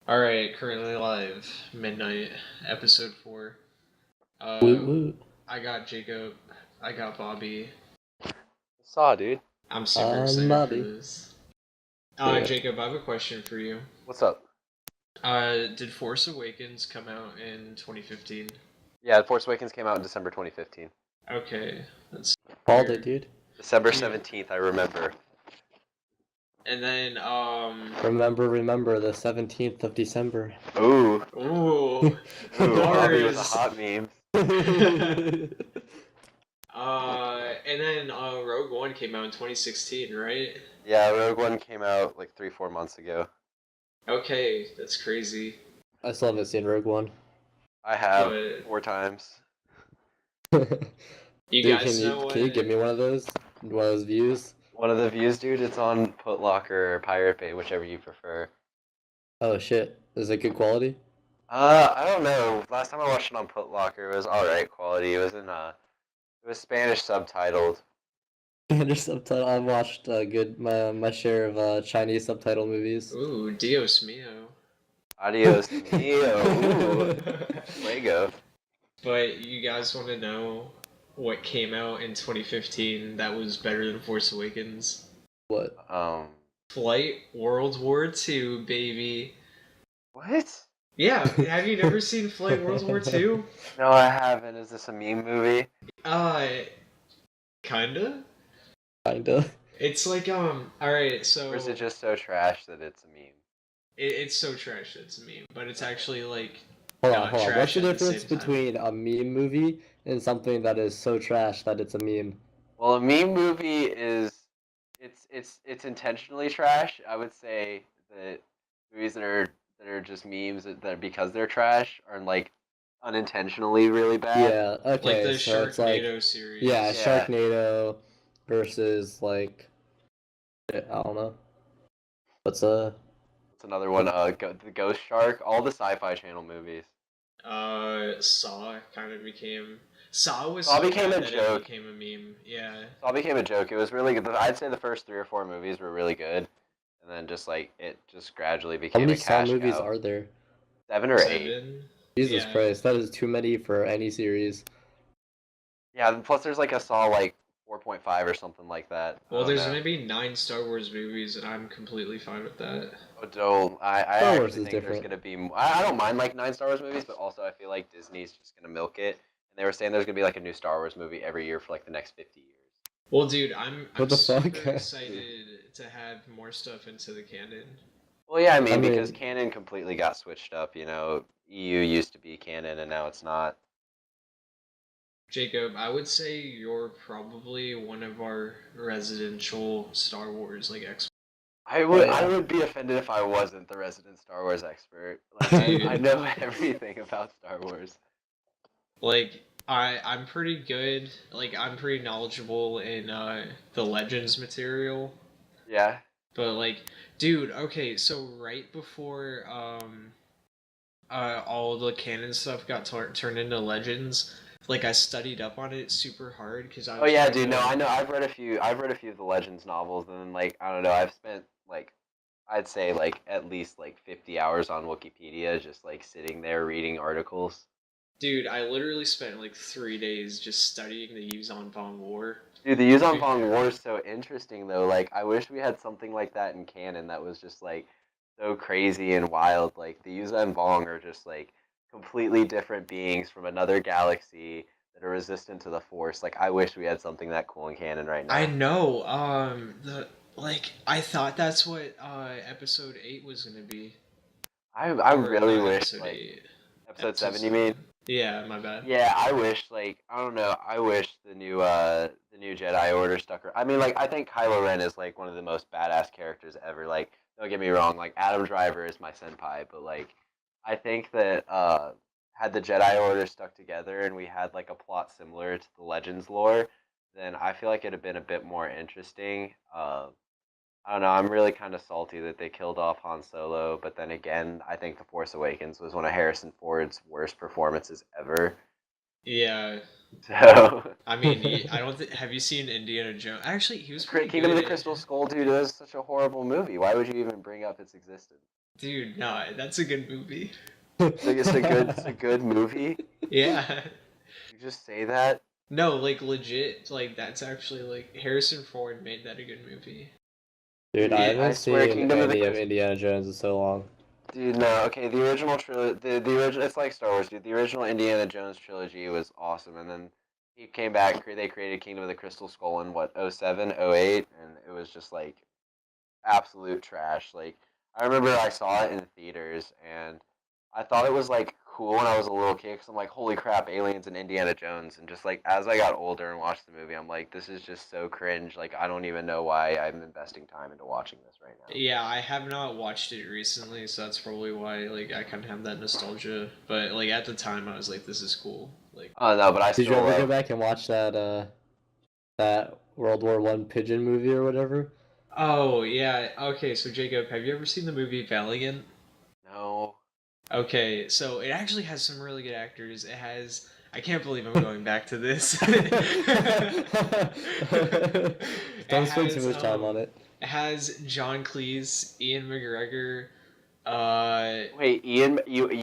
All right, currently live, midnight, episode 4. Woot Uh, woot. I got Jacob, I got Bobby. Saw, dude. I'm super excited for Bobby. this. Yeah. Jacob, I have a question for you. What's up? Did Force Awakens come out in 2015? Yeah, Force Awakens came out in December 2015. Okay, that's Called it, weird. dude. December Dude. 17th, I remember. And then, Remember the 17th of December. Ooh. ooh, Bobby with the bars. hot memes. And then Rogue One came out in 2016, right? Yeah, Rogue One came out like 3-4 months ago. Okay, that's crazy. I still haven't seen Rogue One. I have But 4 times. you Dude, guys know what? can you give me one of those? One of those views? One of the views, dude, it's on Putlocker or Pirate Bay, whichever you prefer. Oh shit. Is it good quality? I don't know. Last time I watched it on Putlocker, it was alright quality. It was Spanish subtitled. Spanish subtitle. I've watched my share of Chinese subtitle movies. Ooh, Dios mio. Adios mio. Ooh. Fuego. But you guys want to know what came out in 2015 that was better than Force Awakens? What? Flight World War II, baby. What? Yeah, have you never seen Flight World War II? No, I haven't. Is this a meme movie? Uh, kinda. Kinda. It's like alright, so Or is it just so trash that it's a meme? it's so trash that it's a meme, but it's actually like Hold on, not hold on. What's trash the at the difference same time. between a meme movie and something that is so trash that it's a meme? Well, a meme movie is it's intentionally trash. I would say that movies that are just memes that are because they're trash are like unintentionally really bad. Yeah, Like okay, the so it's like, Sharknado series. yeah, Yeah. Sharknado versus like, I don't know. What's a What's another one? The Ghost Shark. All the Sci-Fi Channel movies. Saw kind of became Saw was Saw so became bad a that joke. it became a meme. Yeah. Saw became a joke. It was really good. I'd say the first 3 or 4 movies were really good, and then just like it just gradually how became many a Saw cash movies cow. are there? 7 or 8. 7. Jesus Yeah. Christ, that is too many for any series. Yeah, and plus there's like a Saw like 4.5 or something like that. I Well, don't there's know. gonna be 9 Star Wars movies, and I'm completely fine with that. Oh, don't. I Star Wars actually is think there's different. gonna be. I don't mind like 9 Star Wars movies, but also I feel like Disney's just gonna milk it. And they were saying there's gonna be like a new Star Wars movie every year for like the next 50 years. Well, dude, I'm What I'm the fuck? super excited to have more stuff into the canon. Well, yeah, I I mean because mean, canon completely got switched up. You know, EU used to be canon and now it's not. Jacob, I would say you're probably one of our residential Star Wars like experts. I oh would I yeah. would be offended if I wasn't the resident Star Wars expert. Like I Dude, know everything about Star Wars. like I'm pretty good. Like I'm pretty knowledgeable in the Legends material. Yeah. But like, dude, okay, so right before all the canon stuff got turned into Legends, like I studied up on it super hard because I Oh was yeah, trying dude. No, to. I know. I've read a few. I've read a few of the Legends novels, and then like I don't know. I've spent like I'd say like at least like 50 hours on Wikipedia, just like sitting there reading articles. Dude, I literally spent like 3 days just studying the Yuzon Vong War. Dude, the Yuzon Vong War is so interesting though. Like I wish we had something like that in canon that was just like so crazy and wild. Like the Yuzon Vong are just like completely different beings from another galaxy that are resistant to the Force. Like I wish we had something that cool in canon right I now. know. The like I thought that's what Episode 8 was gonna be, I or really not wish Episode like 8, episode Episode 7 you mean? 7. Yeah, my bad. Yeah, I wish like I don't know. I wish the new Jedi Order stuck. I mean, like I think Kylo Ren is like one of the most badass characters ever. Like, don't get me wrong. Like Adam Driver is my senpai, but like I think that had the Jedi Order stuck together and we had like a plot similar to the Legends lore, then I feel like it'd have been a bit more interesting. I don't know. I'm really kind of salty that they killed off Han Solo, but then again, I think The Force Awakens was one of Harrison Ford's worst performances ever. Yeah, So, I mean, I don't. Have you seen Indiana Jones? Actually, he was pretty Kingdom of the good. Crystal Skull, dude, it was such a horrible movie. Why would you even bring up its existence? Dude, no, that's a good movie. It's a good movie. Yeah. You just say that. No, like legit, like that's actually like Harrison Ford made that a good movie. Dude, I I haven't swear, seen Kingdom of the any of Crystal. Indiana Jones in so long. Dude, no. Okay, the original trilogy, the original, it's like Star Wars, dude. The original Indiana Jones trilogy was awesome, and then he came back. They created Kingdom of the Crystal Skull in what, 07, 08, and it was just like absolute trash. Like I remember I saw it in theaters, and I thought it was like cool when I was a little kid because I'm like, holy crap, aliens and Indiana Jones. And just like as I got older and watched the movie, I'm like, this is just so cringe. Like I don't even know why I'm investing time into watching this right now. Yeah, I have not watched it recently, so that's probably why like I kind of have that nostalgia. But like at the time, I was like, "This is cool." Like, Oh no, but I Did you still ever go love. back and watch that World War One pigeon movie or whatever? oh yeah, okay. So Jacob, have you ever seen the movie Valiant? No. Okay, so it actually has some really good actors. It has. I can't believe I'm going back to this. it Don't spend too has much time on it. it has John Cleese, Ian McGregor, Wait, you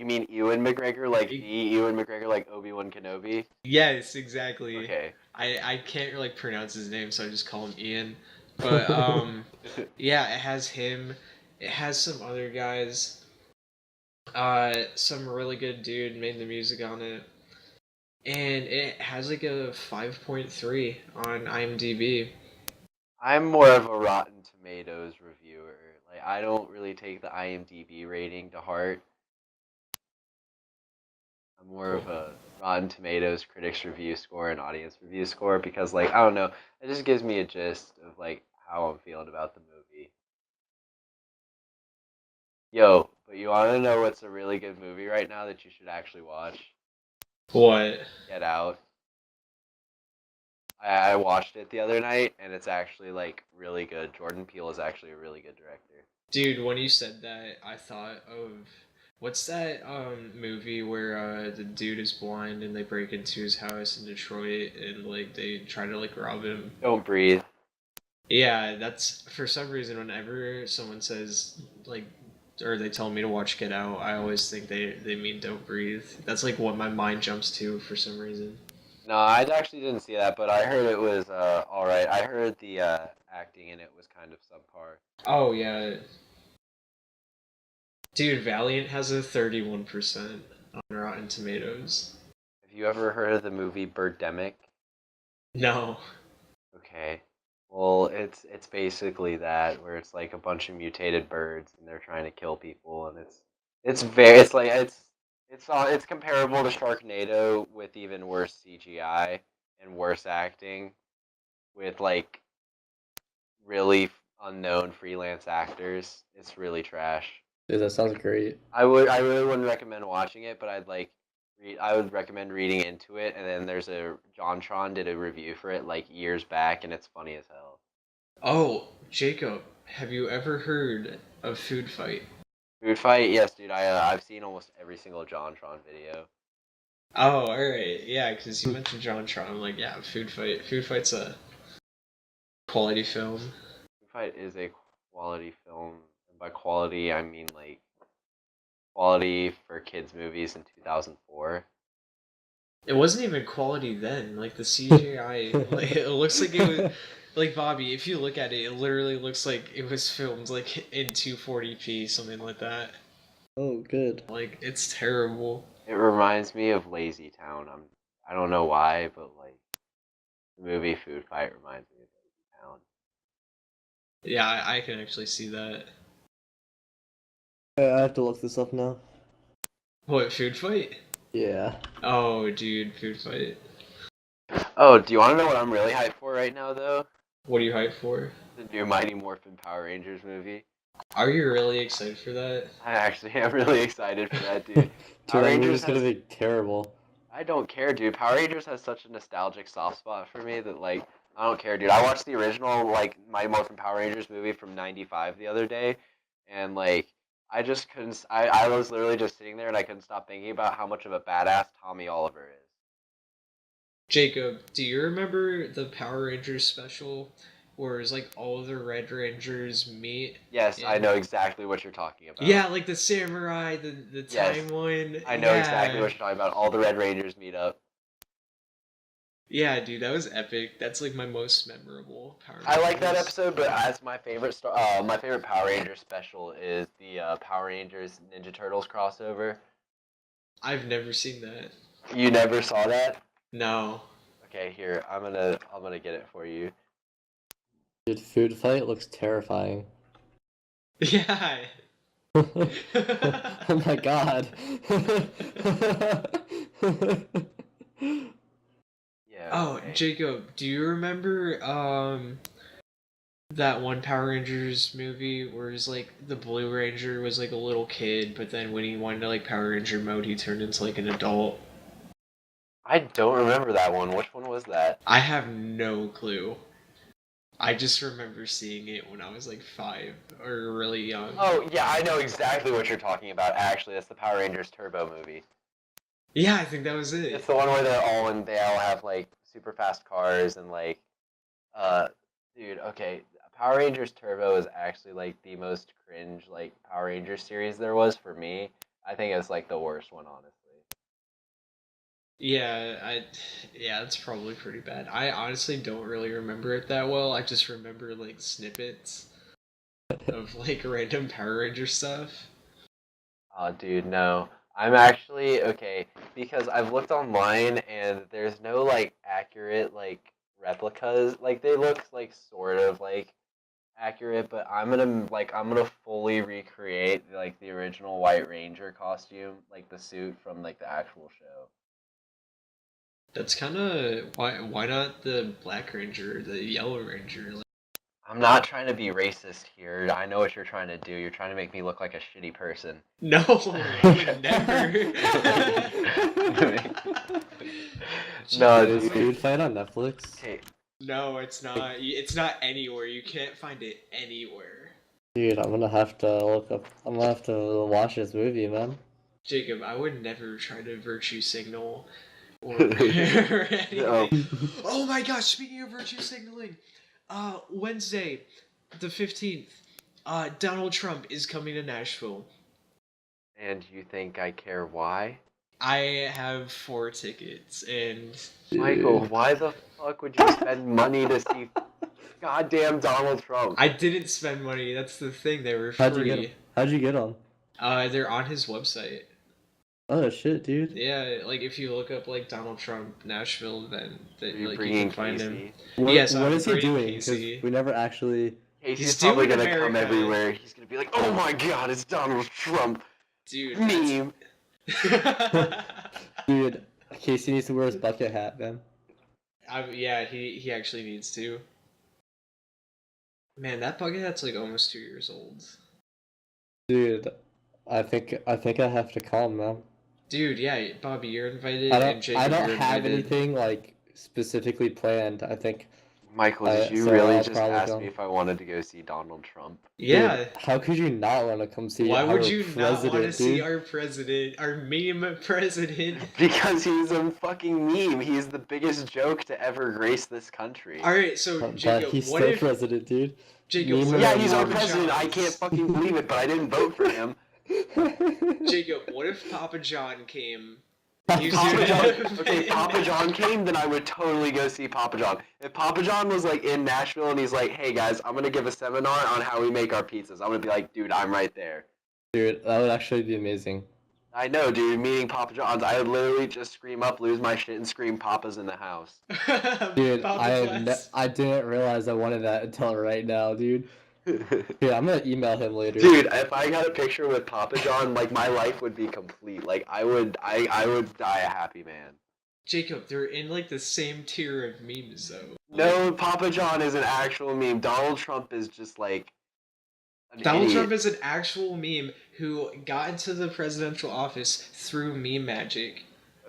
mean Ewan McGregor like the Ewan McGregor like Obi-Wan Kenobi? yes, exactly. Okay. I can't really pronounce his name, so I just call him Ian. But yeah, it has him. It has some other guys. Some really good dude made the music on it, and it has like a 5.3 on IMDb. I'm more of a Rotten Tomatoes reviewer. Like I don't really take the IMDb rating to heart. I'm more of a Rotten Tomatoes critics review score and audience review score because like I don't know, it just gives me a gist of like how I'm feeling about the movie. Yo, but you want to know what's a really good movie right now that you should actually watch? What? Get Out. I watched it the other night and it's actually like really good. Jordan Peele is actually a really good director. Dude, when you said that, I thought of what's that movie where the dude is blind and they break into his house in Detroit and like they try to like rob him. Don't Breathe. Yeah, that's for some reason whenever someone says like or they tell me to watch Get Out, I always think they mean Don't Breathe. That's like what my mind jumps to for some reason. No, I actually didn't see that, but I heard it was all right. I heard the acting in it was kind of subpar. Oh yeah. Dude, Valiant has a 31% on Rotten Tomatoes. Have you ever heard of the movie Birdemic? No. Okay. Well, it's basically that where it's like a bunch of mutated birds and they're trying to kill people and it's very it's like it's comparable to Sharknado with even worse CGI and worse acting with like really unknown freelance actors. It's really trash. Dude, that sounds great. I really wouldn't recommend watching it, but I would recommend reading into it. And then there's a JonTron did a review for it like years back, and it's funny as hell. Oh, Jacob, have you ever heard of Food Fight? Food Fight, yes, dude. I've seen almost every single JonTron video. Oh, alright. Yeah, because you mentioned John Tron. I'm like, yeah, Food Fight. Food Fight's a quality film. Food Fight is a quality film, and by quality I mean like quality for kids movies in 2004. It wasn't even quality then. Like the CGI, like it looks like it was. Like Bobby, if you look at it, it literally looks like it was filmed like in 240p, something like that. Oh, good. Like it's terrible. It reminds me of Lazy Town. I don't know why, but like the movie Food Fight reminds me of Lazy Town. Yeah, I can actually see that. I have to look this up now. What, Food Fight? Yeah. Oh, dude, Food Fight. Oh, do you want to know what I'm really hyped for right now, though? What are you hyped for? The new Mighty Morphin Power Rangers movie. Are you really excited for that? I actually am really excited for that, dude. Dude, Power that Rangers movie's gonna has. be terrible. I don't care, dude. Power Rangers has such a nostalgic soft spot for me that, like, I don't care, dude. I watched the original, like, Mighty Morphin Power Rangers movie from '95 the other day, and, like, I just couldn't. I was literally just sitting there and I couldn't stop thinking about how much of a badass Tommy Oliver is. Jacob, do you remember the Power Rangers special where it's like all the Red Rangers meet. Yes, I in- know exactly what you're talking about. Yeah, like the samurai, the Yes, time one. I know yeah. exactly what you're talking about. All the Red Rangers meet up. Yeah, dude, that was epic. That's like my most memorable Power Rangers. I like that episode, but as my favorite my favorite Power Ranger special is the Power Rangers Ninja Turtles crossover. I've never seen that. You never saw that? No. Okay, here I'm gonna get it for you. Dude, food fight looks terrifying. Yeah. Oh my god. Yeah. Oh, okay. Jacob, do you remember that one Power Rangers movie where it's like the Blue Ranger was like a little kid, but then when he went into like Power Ranger mode, he turned into like an adult? I don't remember that one. Which one was that? I have no clue. I just remember seeing it when I was like 5 or really young. Oh yeah, I know exactly what you're talking about. Actually, that's the Power Rangers Turbo movie. Yeah, I think that was it. It's the one where they all have like super fast cars and like, dude. Okay, Power Rangers Turbo is actually like the most cringe like Power Rangers series there was for me. I think it's like the worst one, honestly. Yeah, that's probably pretty bad. I honestly don't really remember it that well. I just remember like snippets of like random Power Ranger stuff. Oh, dude, no. I'm actually okay because I've looked online and there's no like accurate like replicas. Like they look like sort of like accurate, but I'm gonna fully recreate like the original White Ranger costume, like the suit from like the actual show. That's kind of why not the Black Ranger, the Yellow Ranger? Like, I'm not trying to be racist here. I know what you're trying to do. You're trying to make me look like a shitty person. no, I would never. No, Is dude. food fight on Netflix? Okay, No, it's not. It's not anywhere. You can't find it anywhere. Dude, I'm gonna have to look up. I'm gonna have to watch this movie, man. Jacob, I would never try to virtue signal or anything. Oh. Oh my gosh, speaking of virtue signaling, Wednesday, the 15th, Donald Trump is coming to Nashville. And you think I care why? I have 4 tickets, and Michael, why the fuck would you spend money to see goddamn Donald Trump? I didn't spend money. That's the thing. They were How'd you get free. them? How'd you get them? They're on his website. Oh shit, dude. Yeah, like if you look up like Donald Trump Nashville event, that Are you like you bringing can find him. Casey? What, Yes, what I'm is he bringing doing? 'Cause Casey. we never actually. Casey's He's probably doing gonna come America. everywhere. He's gonna be like, "Oh my god, it's Donald Trump." Dude, Meme. Dude, Casey needs to wear his bucket hat, man. Yeah, he actually needs to. Man, that bucket hat's like almost 2 years old. Dude, I think I have to come, man. Dude, yeah, Bobby, you're invited, I and don't Jacob, I don't you're have invited. anything like specifically planned. I think. Michael, did you So really I'll just probably ask go. me if I wanted to go see Donald Trump? Yeah. Dude, how could you not want to come see Why our would you not president, want to see dude? our president, our meme president? Because he's a fucking meme. He's the biggest joke to ever grace this country. All right, so But Jacob, he's what still if president, dude. Jacob? Meme What Yeah, if he's our Papa president. I John's- can't fucking believe it, but I didn't vote for him. Jacob, what if Papa John came? If You Papa do John, that. okay, if Papa John came, then I would totally go see Papa John. If Papa John was like in Nashville and he's like, "Hey guys, I'm gonna give a seminar on how we make our pizzas," I'm gonna be like, "Dude, I'm right there." Dude, that would actually be amazing. I know, dude. Meeting Papa John's, I would literally just scream up, lose my shit, and scream, "Papa's in the house." Dude, Papa Bless. I didn't realize I wanted that until right now, dude. Dude, I'm gonna email him later. Dude, if I got a picture with Papa John, like my life would be complete. Like I would die a happy man. Jacob, they're in like the same tier of memes though. No, Papa John is an actual meme. Donald Trump is just like an Donald idiot. Trump is an actual meme who got into the presidential office through meme magic.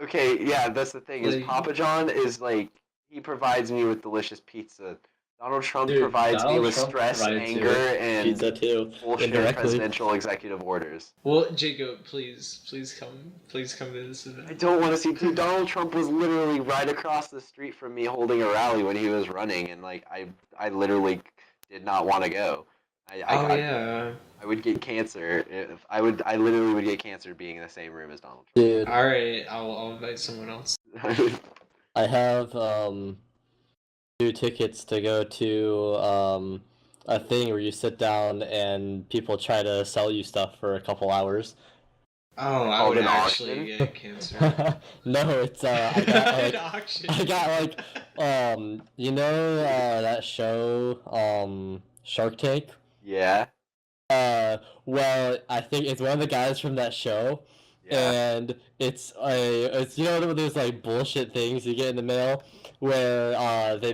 Okay, yeah, that's the thing. Is Like- Papa John is like he provides me with delicious pizza Donald Trump Dude, provides me Donald with Trump stress, provides you anger, with and pizza too, bullshit indirectly. presidential executive orders. Well, Jacob, please come to this I event. don't want to see. Dude, Donald Trump was literally right across the street from me holding a rally when he was running, and like I literally did not want to go. I Oh got yeah. I would get cancer if I literally would get cancer being in the same room as Donald Dude, All right, I'll invite someone else. Trump. I have 2 tickets to go to a thing where you sit down and people try to sell you stuff for a couple hours. Oh, I Called would an actually auction? get cancer. No, it's I got An like auction. I got like you know that show Shark Tank? Yeah, Well, I think it's one of the guys from that show, yeah, and it's you know those like bullshit things you get in the mail where they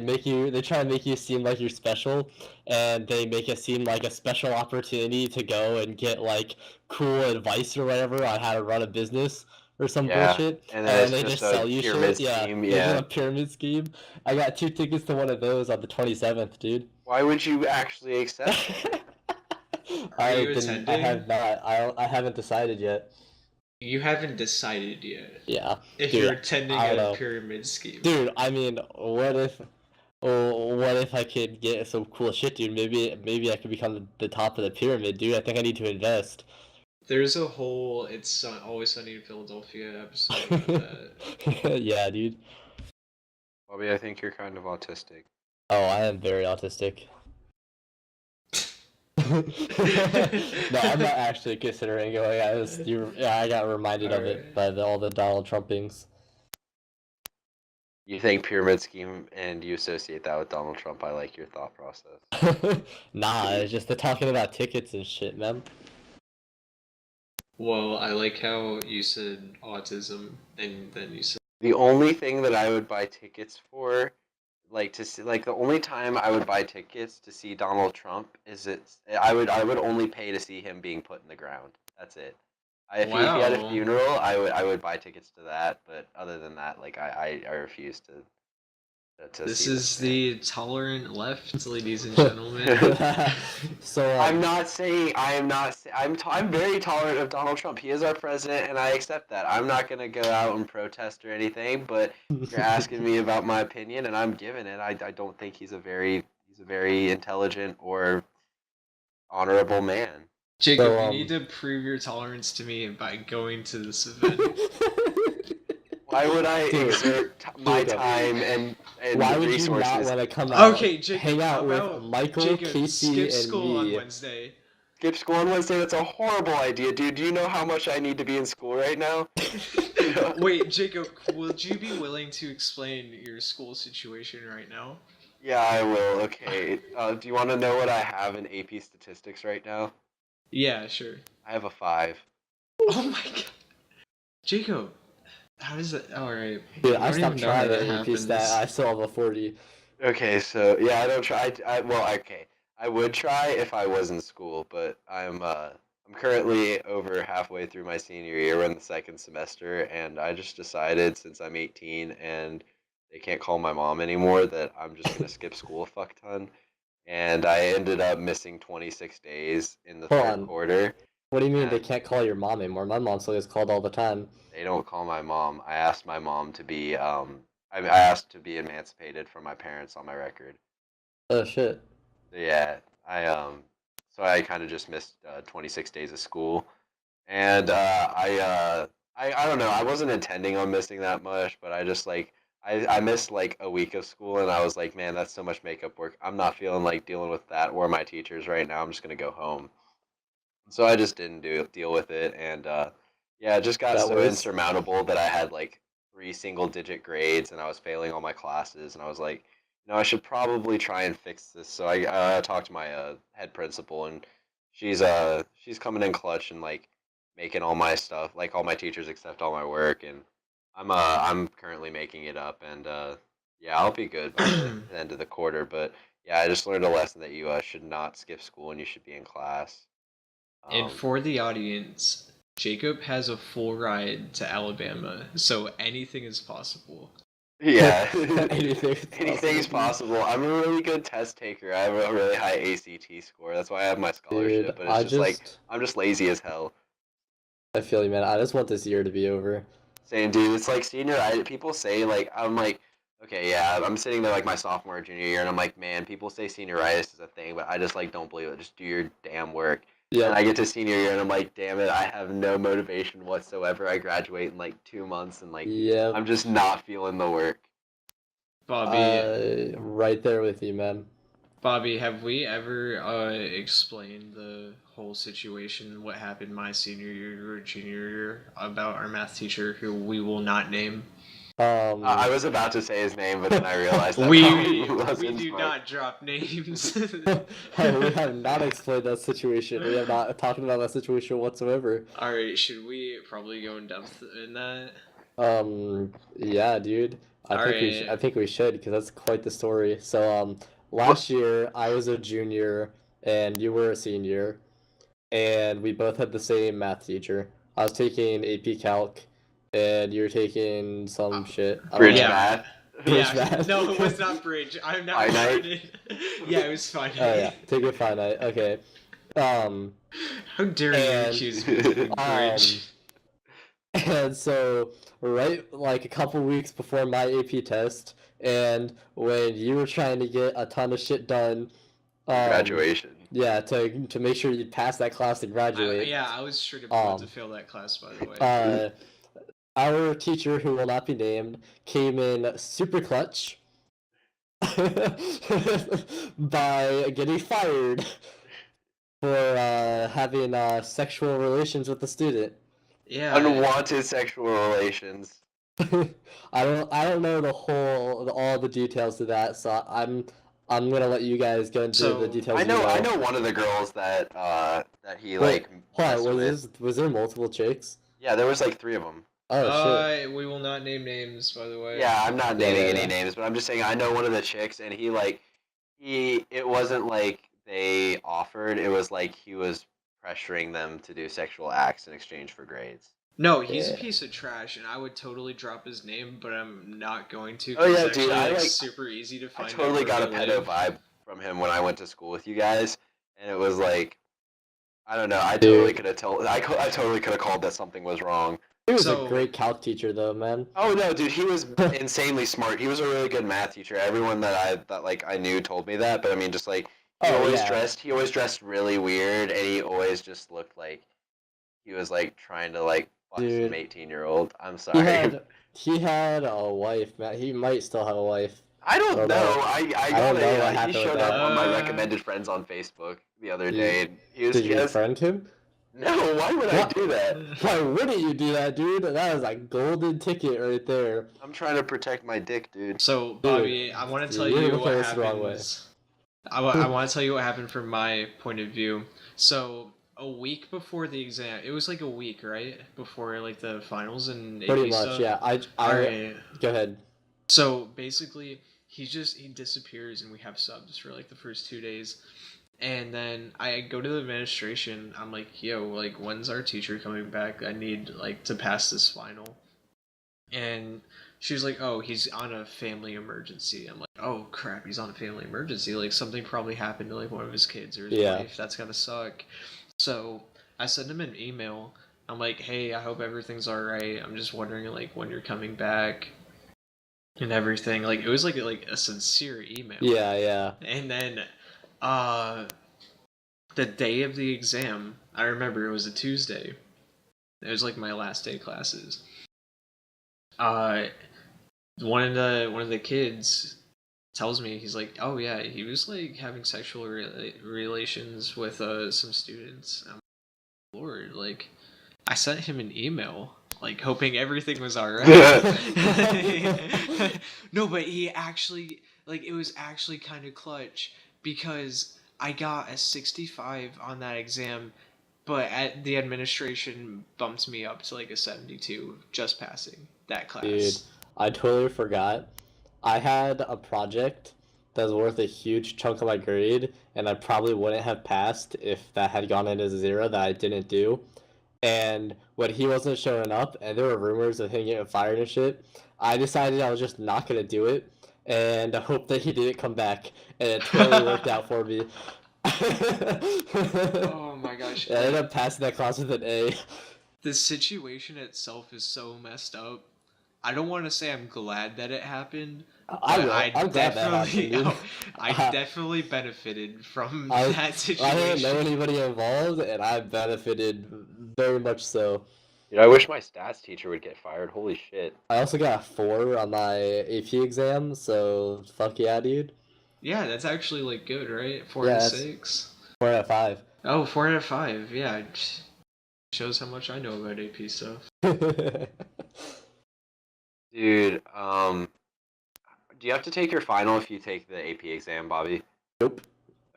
try and make you seem like you're special, and they make it seem like a special opportunity to go and get like cool advice or whatever on how to run a business or some yeah. bullshit, And then and it's they just just a sell you pyramid shit. Yeah, scheme. it's just Yeah. a pyramid scheme. I got 2 tickets to one of those on the 27th, dude. Why would you actually accept it? Are you I attending? have not. I haven't decided yet. You haven't decided yet Yeah, if you're dude. attending I don't a know, pyramid scheme. dude. I mean, what if I could get some cool shit, dude? Maybe I could become the top of the pyramid, dude. I think I need to invest. There's a whole Always Sunny in Philadelphia episode about that. Yeah, dude. Bobby, I think you're kind of autistic. Oh, I am very autistic. No, I'm not actually considering going. I got reminded of it Alright. by all the Donald Trumpings. You think pyramid scheme and you associate that with Donald Trump. I like your thought process. Nah, it's just the talking about tickets and shit, man. Well, I like how you said autism and then you said The only thing that I would buy tickets for, like to see, like the only time I would buy tickets to see Donald Trump is I would only pay to see him being put in the ground. That's it. If he had a wow. funeral, I would buy tickets to that. But other than that, like I refuse to This see is this man. the tolerant left, ladies and gentlemen. So I'm not saying I am not. I'm very tolerant of Donald Trump. He is our president, and I accept that. I'm not gonna go out and protest or anything. But you're asking me about my opinion, and I'm giving it. I don't think he's a very intelligent or honorable man. Jacob, So, you need to prove your tolerance to me by going to this event. Why would I Dude, exert my Jacob. time and Why would you resources? not want to come out? Okay, Jacob, hang out how with about Michael, Jacob, Casey, skip and school on me. Wednesday. Skip school on Wednesday? That's a horrible idea, dude. Do you know how much I need to be in school right now? Wait, Jacob, would you be willing to explain your school situation right now? Yeah, I will. Okay. Do you want to know what I have in AP statistics right now? Yeah, sure. I have a 5. Oh my god. Jacob, how does that? Alright. Dude, I stopped trying at AP stat. I happens. still have a 40. Okay, so yeah, I don't try. Well, okay, I would try if I was in school, but I'm currently over halfway through my senior year. We're in the second semester, and I just decided since I'm 18 and they can't call my mom anymore that I'm just gonna skip school a fuck ton. And I ended up missing 26 days in the Hold third on. quarter. What do you mean they And can't call your mom anymore? My mom still gets called all the time. they don't call my mom. I asked my mom to be I asked to be emancipated from my parents on my record. Oh shit. Yeah, so I kind of just missed 26 days of school, and I don't know. I wasn't intending on missing that much, but I just like I missed like a week of school, and I was like, man, that's so much makeup work. I'm not feeling like dealing with that or my teachers right now. I'm just gonna go home. So I just didn't deal with it, and yeah, it just got That so works. insurmountable that I had like 3 single-digit grades, and I was failing all my classes, and I was like, I should probably try and fix this. So I talked to my head principal, and she's coming in clutch and like making all my stuff, like all my teachers accept all my work, and I'm currently making it up, and yeah, I'll be good by the end of the quarter. But yeah, I just learned a lesson that you should not skip school and you should be in class. And Um, for the audience, Jacob has a full ride to Alabama, so anything is possible. Yeah. Anything's possible. I'm a really good test taker. I have a really high ACT score. That's why I have my scholarship. Dude, But it's just like I'm just lazy as hell. I feel you, man. I just want this year to be over. Same dude. It's like senior. People say like I'm like okay, yeah. I'm sitting there like my sophomore junior year, and I'm like, man, people say senioritis is a thing, but I just like don't believe it. Just do your damn work. And I get to senior year, and I'm like, damn it, I have no motivation whatsoever. I graduate in like 2 months, and like Yep. I'm just not feeling the work. Bobby, Right there with you, man. Bobby, have we ever explained the whole situation, what happened my senior year or junior year, about our math teacher who we will not name? I was about to say his name, but then I realized that we wasn't do smart. not drop names. We have not explained that situation. We have not talked about that situation whatsoever. All right, should we probably go in depth in that? Yeah, dude. Alright. I think we should because that's quite the story. So, last year I was a junior and you were a senior, and we both had the same math teacher. I was taking AP Calc, and you were taking some shit. I don't Bridge know. math. Bridge Yeah, math. no, it was not bridge. I'm not Finite? retarded. Yeah, it was finite. Oh yeah, take it finite. Okay. How dare you And- accuse me of doing bridge? And so, right, like a couple weeks before my AP test, and when you were trying to get a ton of shit done, Graduation. yeah, to make sure you pass that class and graduate. Yeah, I was straight up about to fail that class, by the way. Our teacher, who will not be named, came in super clutch by getting fired for having sexual relations with the student. Yeah. Unwanted sexual relations. I don't know all the details to that, so I'm gonna let you guys go into So, the details. I you know one of the girls that he like. Hold on, messed with. was there multiple chicks? Yeah, there was like 3 of them. Oh shit. We will not name names, by the way. Yeah, I'm not naming Yeah. any names, but I'm just saying I know one of the chicks, and it wasn't like they offered. It was like he was pressuring them to do sexual acts in exchange for grades. No, he's a Yeah. piece of trash, and I would totally drop his name, but I'm not going to. Oh, yeah, it's dude, actually, I, like, super easy to I find. totally out got a where they pedo live. vibe from him when I went to school with you guys, and it was like, I don't know. I Dude. totally could have told. I totally could have called that something was wrong. He was So- a great calc teacher though, man. Oh no, dude, he was insanely smart. He was a really good math teacher. Everyone that I knew told me that, but I mean, just like he always dressed really weird, and he always just looked like he was like trying to like fuck Dude. some 18-year-old. I'm sorry. He had a wife, man. He might still have a wife. I don't don't know. know. I don't got know what he happened with showed that. up on my Uh, recommended friends on Facebook the other Did- day. And Did you friend him? No, why would I What? do that? Why wouldn't you do that, dude? That is a golden ticket right there. I'm trying to protect my dick, dude. So, Bobby, I want to tell you're you looking what at us the wrong way. happens. I want to tell you what happened from my point of view. So, a week before the exam, it was like a week, right? Before like the finals and Pretty AP much, stuff. yeah. Alright. Go ahead. So basically, he disappears, and we have subs for like the first 2 days. And then I go to the administration. I'm like, yo, like, when's our teacher coming back? I need like to pass this final. And she was like, oh, he's on a family emergency. I'm like, oh crap, he's on a family emergency. Like something probably happened to like one of his kids or his Yeah. wife. That's gotta suck. So I sent him an email. I'm like, hey, I hope everything's alright. I'm just wondering like when you're coming back and everything. Like it was like a sincere email. Yeah. And then the day of the exam, I remember it was a Tuesday. It was like my last day of classes. One of the kids tells me, he's like, oh yeah, he was like having sexual relations with some students. I'm like, Lord, like I sent him an email like hoping everything was alright. No, but he actually like it was actually kind of clutch because I got a 65 on that exam, but the administration bumped me up to like a 72 just passing that class. Dude, I totally forgot. I had a project that was worth a huge chunk of my grade, and I probably wouldn't have passed if that had gone into 0 that I didn't do. And when he wasn't showing up, and there were rumors of him getting fired and shit, I decided I was just not gonna do it, and I hope that he didn't come back. And it totally worked out for me. Oh my gosh. I ended up passing that class with an A. The situation itself is so messed up. I don't want to say I'm glad that it happened, but I'm glad that definitely, happened, dude. I definitely benefited from I that I didn't situation. know anybody involved, and I benefited very much so. Dude, I wish my stats teacher would get fired. Holy shit. I also got a 4 on my AP exam, so fuck yeah, dude. Yeah, that's actually like good, right? Four Yeah, and that's six. 4 out of 5. Oh, 4 out of 5. Yeah, it shows how much I know about AP stuff. Dude, do you have to take your final if you take the AP exam, Bobby? Nope.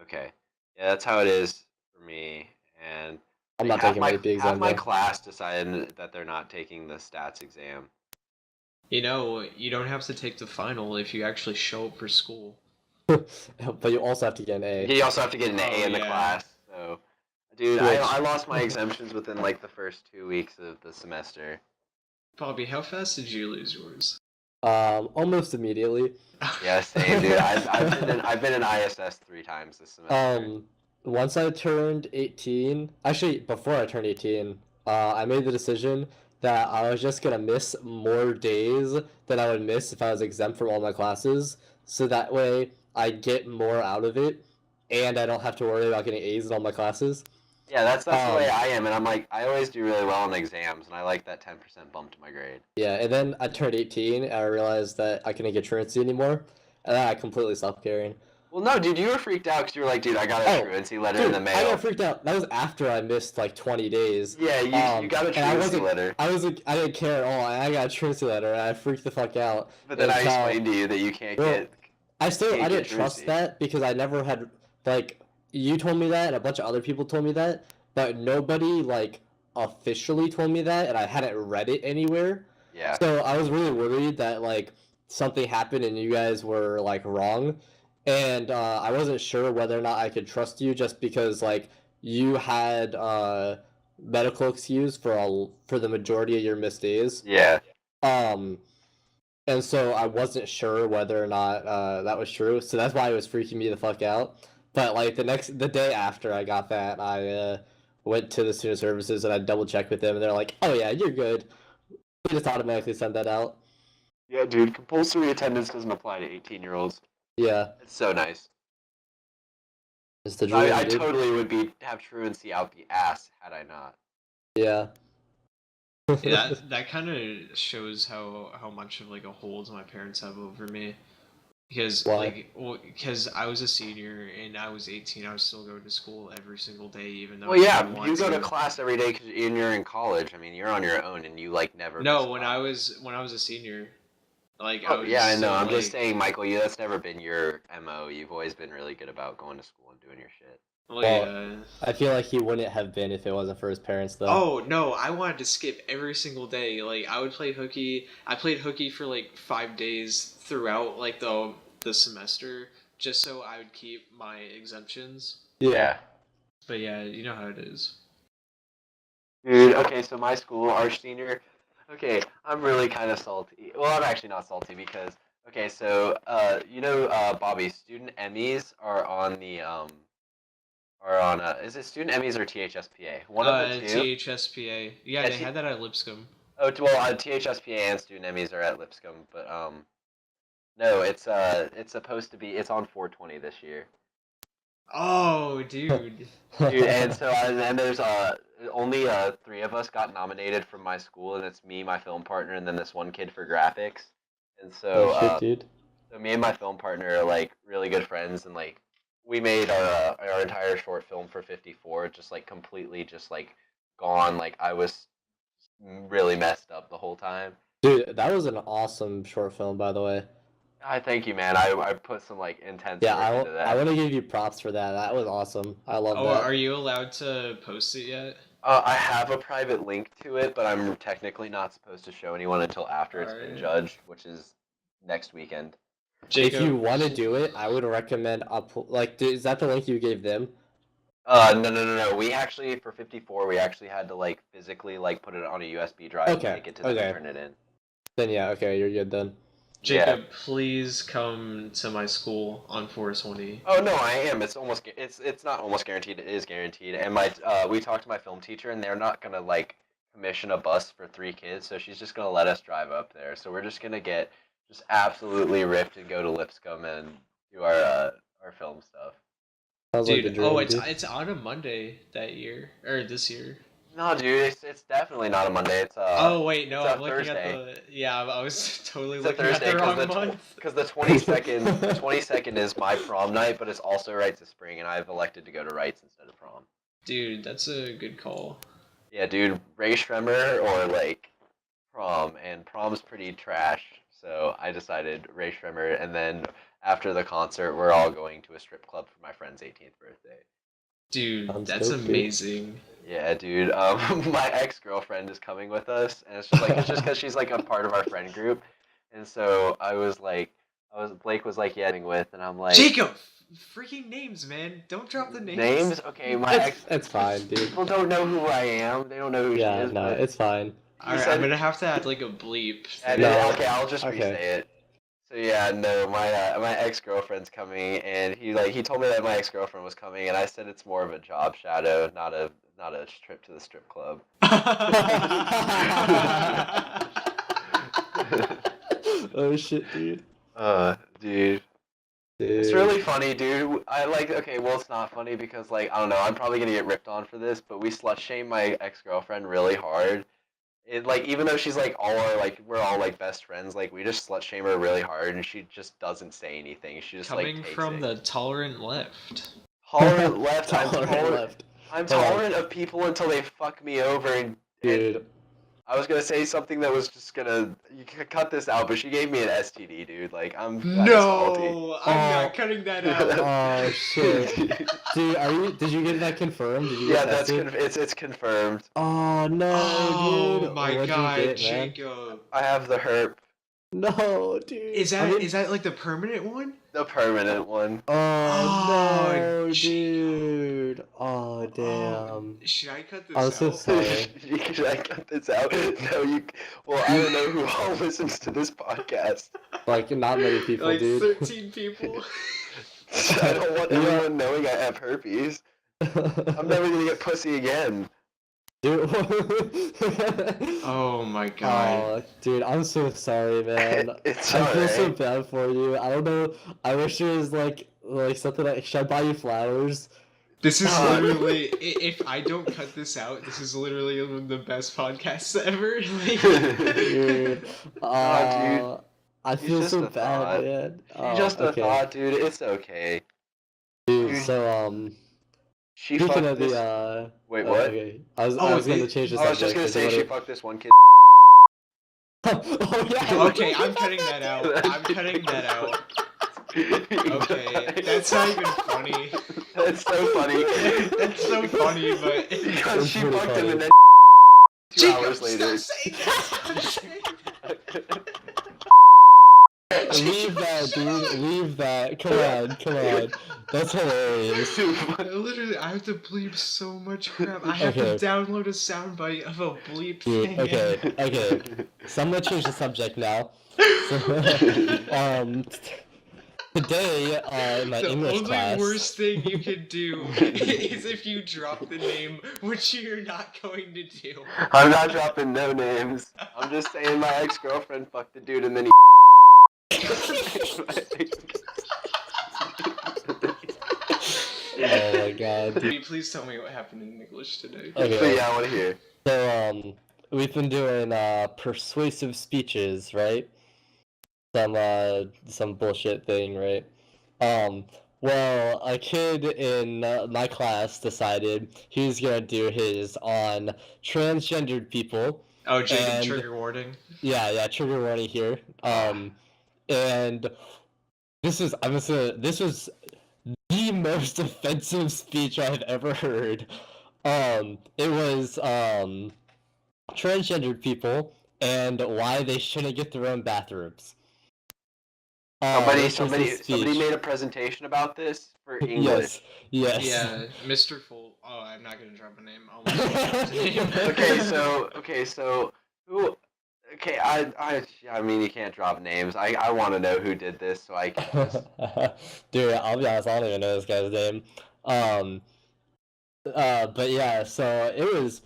Okay. Yeah, that's how it is for me. And I'm like, not taking my AP half exam my though. class decided that they're not taking the stats exam. You know, you don't have to take the final if you actually show up for school. But you also have to get an A. You also have to get an A Oh, in the yeah. class. So, dude, Which- I lost my exemptions within like the first 2 weeks of the semester. Bobby, how fast did you lose yours? Almost immediately. Yeah, same, dude. I've been in ISS 3 times this semester. Once I turned 18, actually before I turned 18, I made the decision that I was just gonna miss more days than I would miss if I was exempt from all my classes, so that way I get more out of it, and I don't have to worry about getting A's in all my classes. Yeah, that's the way Um, I am, and I'm like, I always do really well on exams, and I like that 10% bump to my grade. Yeah, and then I turned 18, and I realized that I couldn't get truancy anymore, and then I completely stopped caring. Well, no, dude, you were freaked out because you were like, dude, I got a Oh, truancy letter Dude, in the I mail. got freaked out. That was after I missed like 20 days. Yeah, you got a and I truancy wasn't. letter. I was like, I didn't care at all. And I got a truancy letter, and I freaked the fuck out. But then I until- explained to you that you can't Well, get. I can't didn't get trust truancy. that because I never had like you told me that, and a bunch of other people told me that, but nobody like officially told me that, and I hadn't read it anywhere. Yeah. So I was really worried that like something happened and you guys were like wrong, and I wasn't sure whether or not I could trust you just because like you had medical excuse for the majority of your missed days. Yeah. Um, and so I wasn't sure whether or not that was true. So that's why it was freaking me the fuck out. But like the day after I got that, I went to the student services and I double checked with them, and they're like, "Oh yeah, you're good. We just automatically send that out." Yeah, dude, compulsory attendance doesn't apply to 18-year-olds. Yeah, It's so nice. it's the dream, I dude. totally would have truancy out the ass had I not. Yeah. Yeah, that kind of shows how much of like a hold my parents have over me. Because Why? because I was a senior and I was 18, I was still going to school every single day, even though Well, I yeah, didn't want you go to class every day because you're in college. I mean, you're on your own and you like never. No, miss when class. I was a senior, like I Oh, was. yeah, I know. Still, I'm just like- saying, Michael, that's never been your MO. You've always been really good about going to school and doing your shit. Well, Well, yeah. I feel like he wouldn't have been if it wasn't for his parents, though. Oh no, I wanted to skip every single day. Like I would play hooky. I played hooky for like 5 days throughout like the semester, just so I would keep my exemptions. Yeah. But yeah, you know how it is. Dude, okay, so my school, our senior, okay, I'm really kind of salty. Well, I'm actually not salty because, okay, so, Bobby, student Emmys are on is it student Emmys or THSPA? One of the two? THSPA. Yeah, Yeah, they had that at Lipscomb. Oh, well, THSPA and student Emmys are at Lipscomb, but, no, it's supposed to be, it's on 420 this year. Oh, dude. Dude, and so and there's only 3 of us got nominated from my school, and it's me, my film partner, and then this one kid for graphics. And so, Oh shit, dude. so me and my film partner are like really good friends, and like we made our entire short film for 54 just like completely just like gone. Like I was really messed up the whole time. Dude, that was an awesome short film, by the way. I thank you, man. I put some like intense Yeah, work into that. I want to give you props for that. That was awesome. I love Oh, that. are you allowed to post it yet? I have a private link to it, but I'm technically not supposed to show anyone until after it's been Alright. judged, which is next weekend. If you want to do it, I would recommend is that the link you gave them? No. We actually, for 54, we actually had to like physically like put it on a USB drive and Okay, take it to them okay. and turn it in. Then yeah, okay, you're good then. Jacob, please come to my school on Forest 1E. Oh no, I am. It's not almost guaranteed. It is guaranteed. And we talked to my film teacher, and they're not gonna like commission a bus for 3 kids, so she's just gonna let us drive up there. So we're just gonna get just absolutely ripped and go to Lipscomb and do our film stuff. Sounds like the Dude, dream, it's dude. it's on a Monday that year or this year. No, dude, it's definitely not a Monday. It's Oh wait, no, it's a I'm looking Thursday. at the. Yeah, I was totally It's a looking at Thursday the wrong month. because the 22nd is my prom night, but it's also Rites of Spring, and I've elected to go to Rites instead of prom. Dude, that's a good call. Yeah, dude, Ray Shremmer or like prom, and prom's pretty trash. So I decided Ray Shremmer, and then after the concert, we're all going to a strip club for my friend's 18th birthday. Dude, Sounds that's dope, dude. amazing. Yeah, dude. My ex-girlfriend is coming with us, and it's just because she's like a part of our friend group, and so Blake was like, yeah, coming with, and I'm like, Jacob, freaking names, man. Don't drop the names. names? Okay, my ex. It's fine, dude. People don't know who I am. They don't know who Yeah, she is. no, but... it's fine. Alright, said- I'm gonna have to add like a bleep. And No. okay, I'll just Okay. re-say it. So yeah, no, my ex-girlfriend's coming, and he told me that my ex-girlfriend was coming, and I said it's more of a job shadow, not a trip to the strip club. Oh shit, dude. Dude. It's really funny, dude. Okay, well, it's not funny because, like, I don't know, I'm probably gonna get ripped on for this, but we slut-shame my ex-girlfriend really hard. Even though she's, like, we're all, like, best friends, like, we just slut-shame her really hard, and she just doesn't say anything. She just, Coming like, takes from it. the tolerant left. Tolerant left, Left. I'm Hold on. tolerant of people until they fuck me over, and Dude. I was gonna say something that was just gonna. You can cut this out, but she gave me an STD, dude. Like, I'm kinda salty. No, I'm not cutting that out. Oh shit. Dude, did you get that confirmed? Did you Yeah, get that's tested? it's confirmed. Oh no, Oh dude. my What'd you god, get, man? Jacob. I have the herp, No, dude. Is that like the permanent one? the permanent one. Oh, Oh, no, gee. dude. Oh damn. Should I cut this I'm out? so sorry. Should I cut this out? No, you. Well, I don't know who all listens to this podcast. Like not many people, Like dude. 13 people. I don't want Yeah. everyone knowing I have herpes. I'm never gonna get pussy again. Dude. Oh my god. Oh, dude, I'm so sorry, man. It's I feel so alright. bad for you. I don't know. I wish it was like something like, should I buy you flowers? This is God. literally, if I don't cut this out, this is literally one of the best podcasts ever. Dude. Aw, I feel just so a bad, thought. man. Oh, Just a okay. thought, dude. It's okay. Dude, so She speaking fucked of this. the Wait, what? Okay. I was Oh, gonna they- change the I was subject. just gonna but say they she wanna- fucked this one kid. Oh yeah. Okay, I'm cutting that out. I'm cutting that out. Okay, that's not even funny. That's so funny. That's so funny, but Because That's she pretty fucked him funny. and then 2 Jacob, hours later. stop saying that. Stop saying that. Leave that, dude. Leave that. Come on. That's hilarious. Literally, I have to bleep so much crap. I have Okay. to download a soundbite of a bleep Dude, thing. okay. So I'm gonna change the subject now. So, today, in my The English only class. worst thing you can do is if you drop the name, which you're not going to do. I'm not dropping no names. I'm just saying my ex-girlfriend fucked the dude and then he. Oh my god. Can you please tell me what happened in English today? Okay. But yeah, I want to hear. So, we've been doing persuasive speeches, right? Some bullshit thing, right? Well, a kid in my class decided he was gonna do his on transgendered people. Oh, Jacob, And- trigger warning. Yeah, trigger warning here. And this was the most offensive speech I've ever heard. It was transgendered people and why they shouldn't get their own bathrooms. This was the Somebody speech. made a presentation about this. for English. Yes. Yeah, Mr. Full. Oh, I'm not gonna drop a name. I almost dropped a name. Okay, so who? Okay, I mean, you can't drop names. I want to know who did this, so I can just. Dude, I'll be honest, I don't even know this guy's name. Um, but yeah, so it was.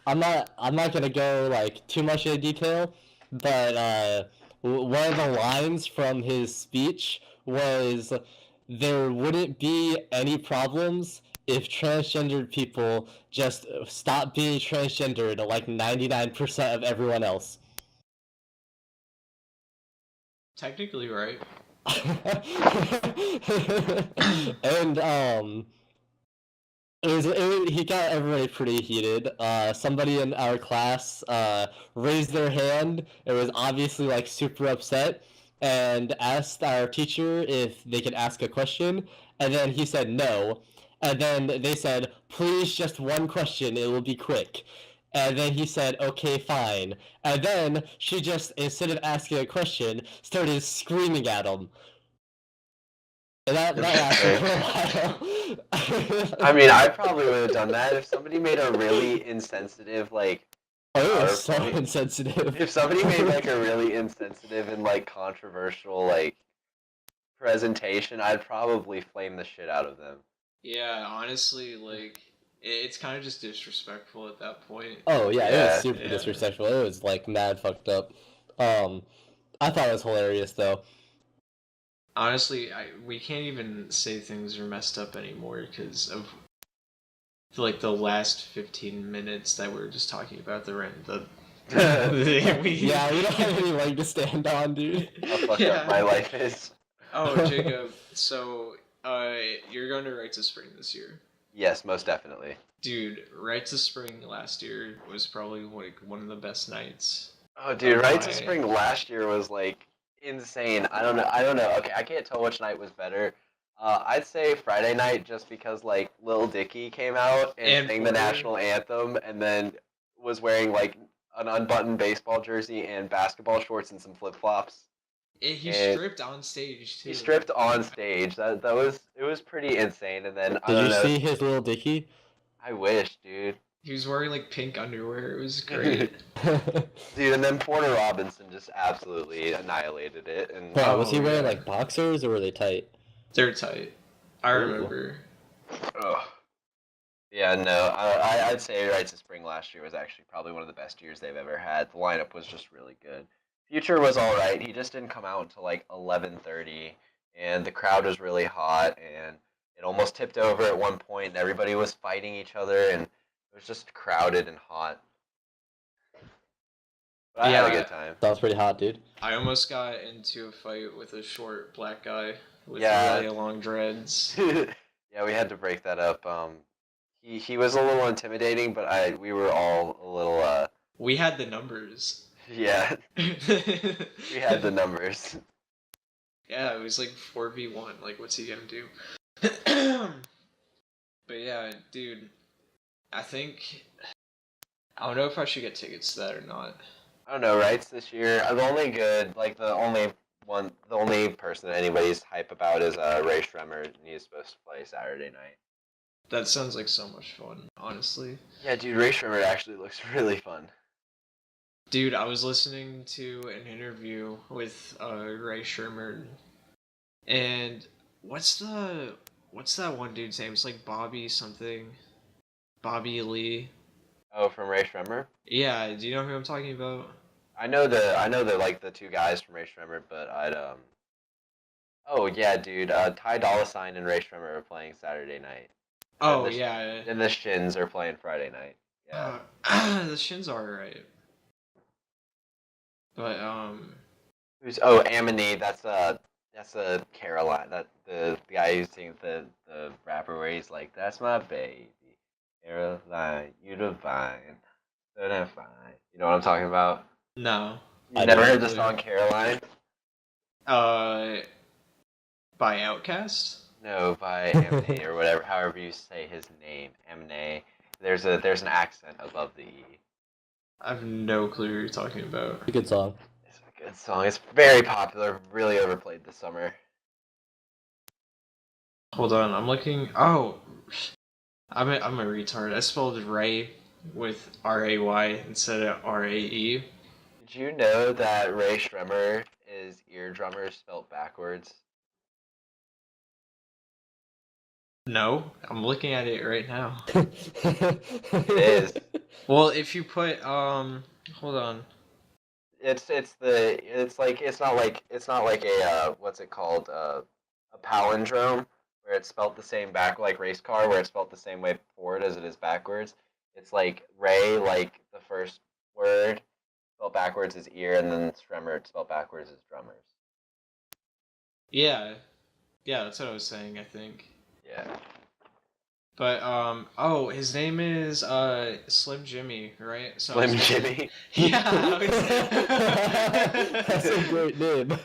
I'm not gonna go like too much into detail, but one of the lines from his speech was, "There wouldn't be any problems if transgendered people just stop being transgendered like 99% of everyone else." Technically right. And he got everybody pretty heated. Somebody in our class raised their hand. It was obviously like super upset, and asked our teacher if they could ask a question, and then he said no. And then they said, "Please, just one question. It will be quick." And then he said, "Okay, fine." And then she just, instead of asking a question, started screaming at him. And that lasted for a while. I mean, I probably would have done that if somebody made a really insensitive like. Oh, it was so PowerPoint. insensitive. If somebody made like a really insensitive and like controversial like presentation, I'd probably flame the shit out of them. Yeah, honestly, like it's kind of just disrespectful at that point. Oh yeah, it Yeah, was super yeah. disrespectful. It was like mad fucked up. I thought it was hilarious though. Honestly, we can't even say things are messed up anymore because of like the last 15 minutes that we were just talking about the rent. Yeah, we don't have any leg to stand on, dude. How fucked Yeah. up my life is. Oh, Jacob. So, you're going to Right to Spring this year, Yes, most definitely. dude. Right to Spring last year was probably like one of the best nights. Oh, dude, Right to Why? Spring last year was like insane. I don't know. I don't know. Okay, I can't tell which night was better. I'd say Friday night just because like Lil Dicky came out and And sang the Porter. national anthem and then was wearing like an unbuttoned baseball jersey and basketball shorts and some flip flops. He And stripped on stage too. he stripped on stage. That was it was pretty insane. And then I Did don't you know. see his little dicky? I wish, dude. He was wearing like pink underwear. It was great. Dude, and then Porter Robinson just absolutely annihilated it. And Bro, was he Oh, wearing yeah. like boxers or were they tight? They're tight. I Ooh. remember. ugh. Yeah, no, I'd say Right to Spring last year was actually probably one of the best years they've ever had. The lineup was just really good. Future was all right. He just didn't come out until like 11:30, and the crowd was really hot, and it almost tipped over at one point, and everybody was fighting each other, and it was just crowded and hot. But I had a Yeah. good time. Sounds pretty hot, dude. I almost got into a fight with a short black guy with Yeah. really long dreads. Yeah, we had to break that up. He was a little intimidating, but we were all a little We had the numbers. yeah, we we had the numbers. Yeah, it was like 4v1. Like, what's he gonna do? But yeah, dude, I think I don't know if I should get tickets to that or not. I don't know, rights this year. The only good, like the only person that anybody's hype about is Ray Shremmer, and he's supposed to play Saturday night. That sounds like so much fun, honestly. Yeah, dude, Ray Shremmer actually looks really fun. Dude, I was listening to an interview with Ray Sherman, and what's that one dude's name? It's like Bobby something, Bobby Lee. Oh, from Ray Shremmer? Yeah, do you know who I'm talking about? I know the like the two guys from Ray Shremmer, but Oh yeah, dude. Ty Dolla Sign and Ray Shremmer are playing Saturday night. Oh the yeah. And the Shins are playing Friday night. Yeah. The Shins are alright. But Who's Amity? That's a Caroline. That the guy who sings the rapper where he's like, "That's my baby, Caroline, you divine, so damn fine." You know what I'm talking about? no. You I never don't heard the really. song Caroline? By Outkast? No, by Amity or whatever, however you say his name, Amity. There's an accent above the E. I have no clue who you're talking about. A good song. It's a good song. It's very popular, really overplayed this summer. Hold on, I'm looking. Oh, I'm a retard. I spelled Ray with R-A-Y instead of R-A-E. Did you know that Ray Shremmer is eardrummer spelt backwards? No, I'm looking at it right now. It is. Well, if you put hold on. It's not like a what's it called, a palindrome where it's spelt the same back like race car where it's spelt the same way forward as it is backwards. It's like Ray, like the first word spelled backwards is ear, and then Shremmer spelled backwards is drummers. Yeah, yeah, that's what I was saying. I think. Yeah. But oh, his name is Slim Jimmy, right? So Slim Jimmy. Yeah. That's a great name.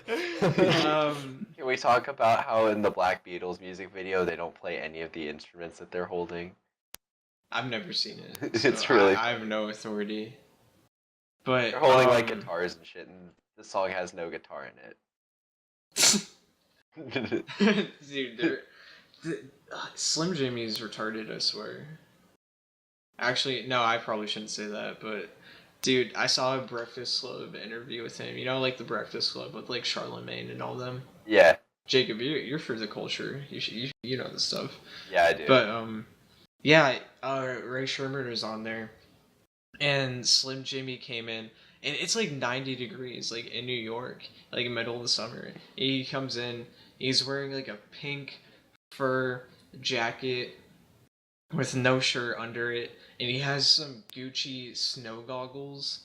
Can we talk about how in the Black Beatles music video they don't play any of the instruments that they're holding? I've never seen it. It's So really. I have no authority. But They're holding like guitars and shit, and the song has no guitar in it. Dude, Slim Jimmy's retarded, I swear. Actually, no, I probably shouldn't say that, but dude, I saw a Breakfast Club interview with him. You know, like the Breakfast Club with like Charlemagne and all them. Yeah. Jacob, you're for the culture. You know the stuff. Yeah, I do. But yeah, Ray Sherman was on there, and Slim Jimmy came in, and it's like 90 degrees, like in New York, like middle of the summer. He comes in, he's wearing like a pink fur jacket with no shirt under it, and he has some Gucci snow goggles.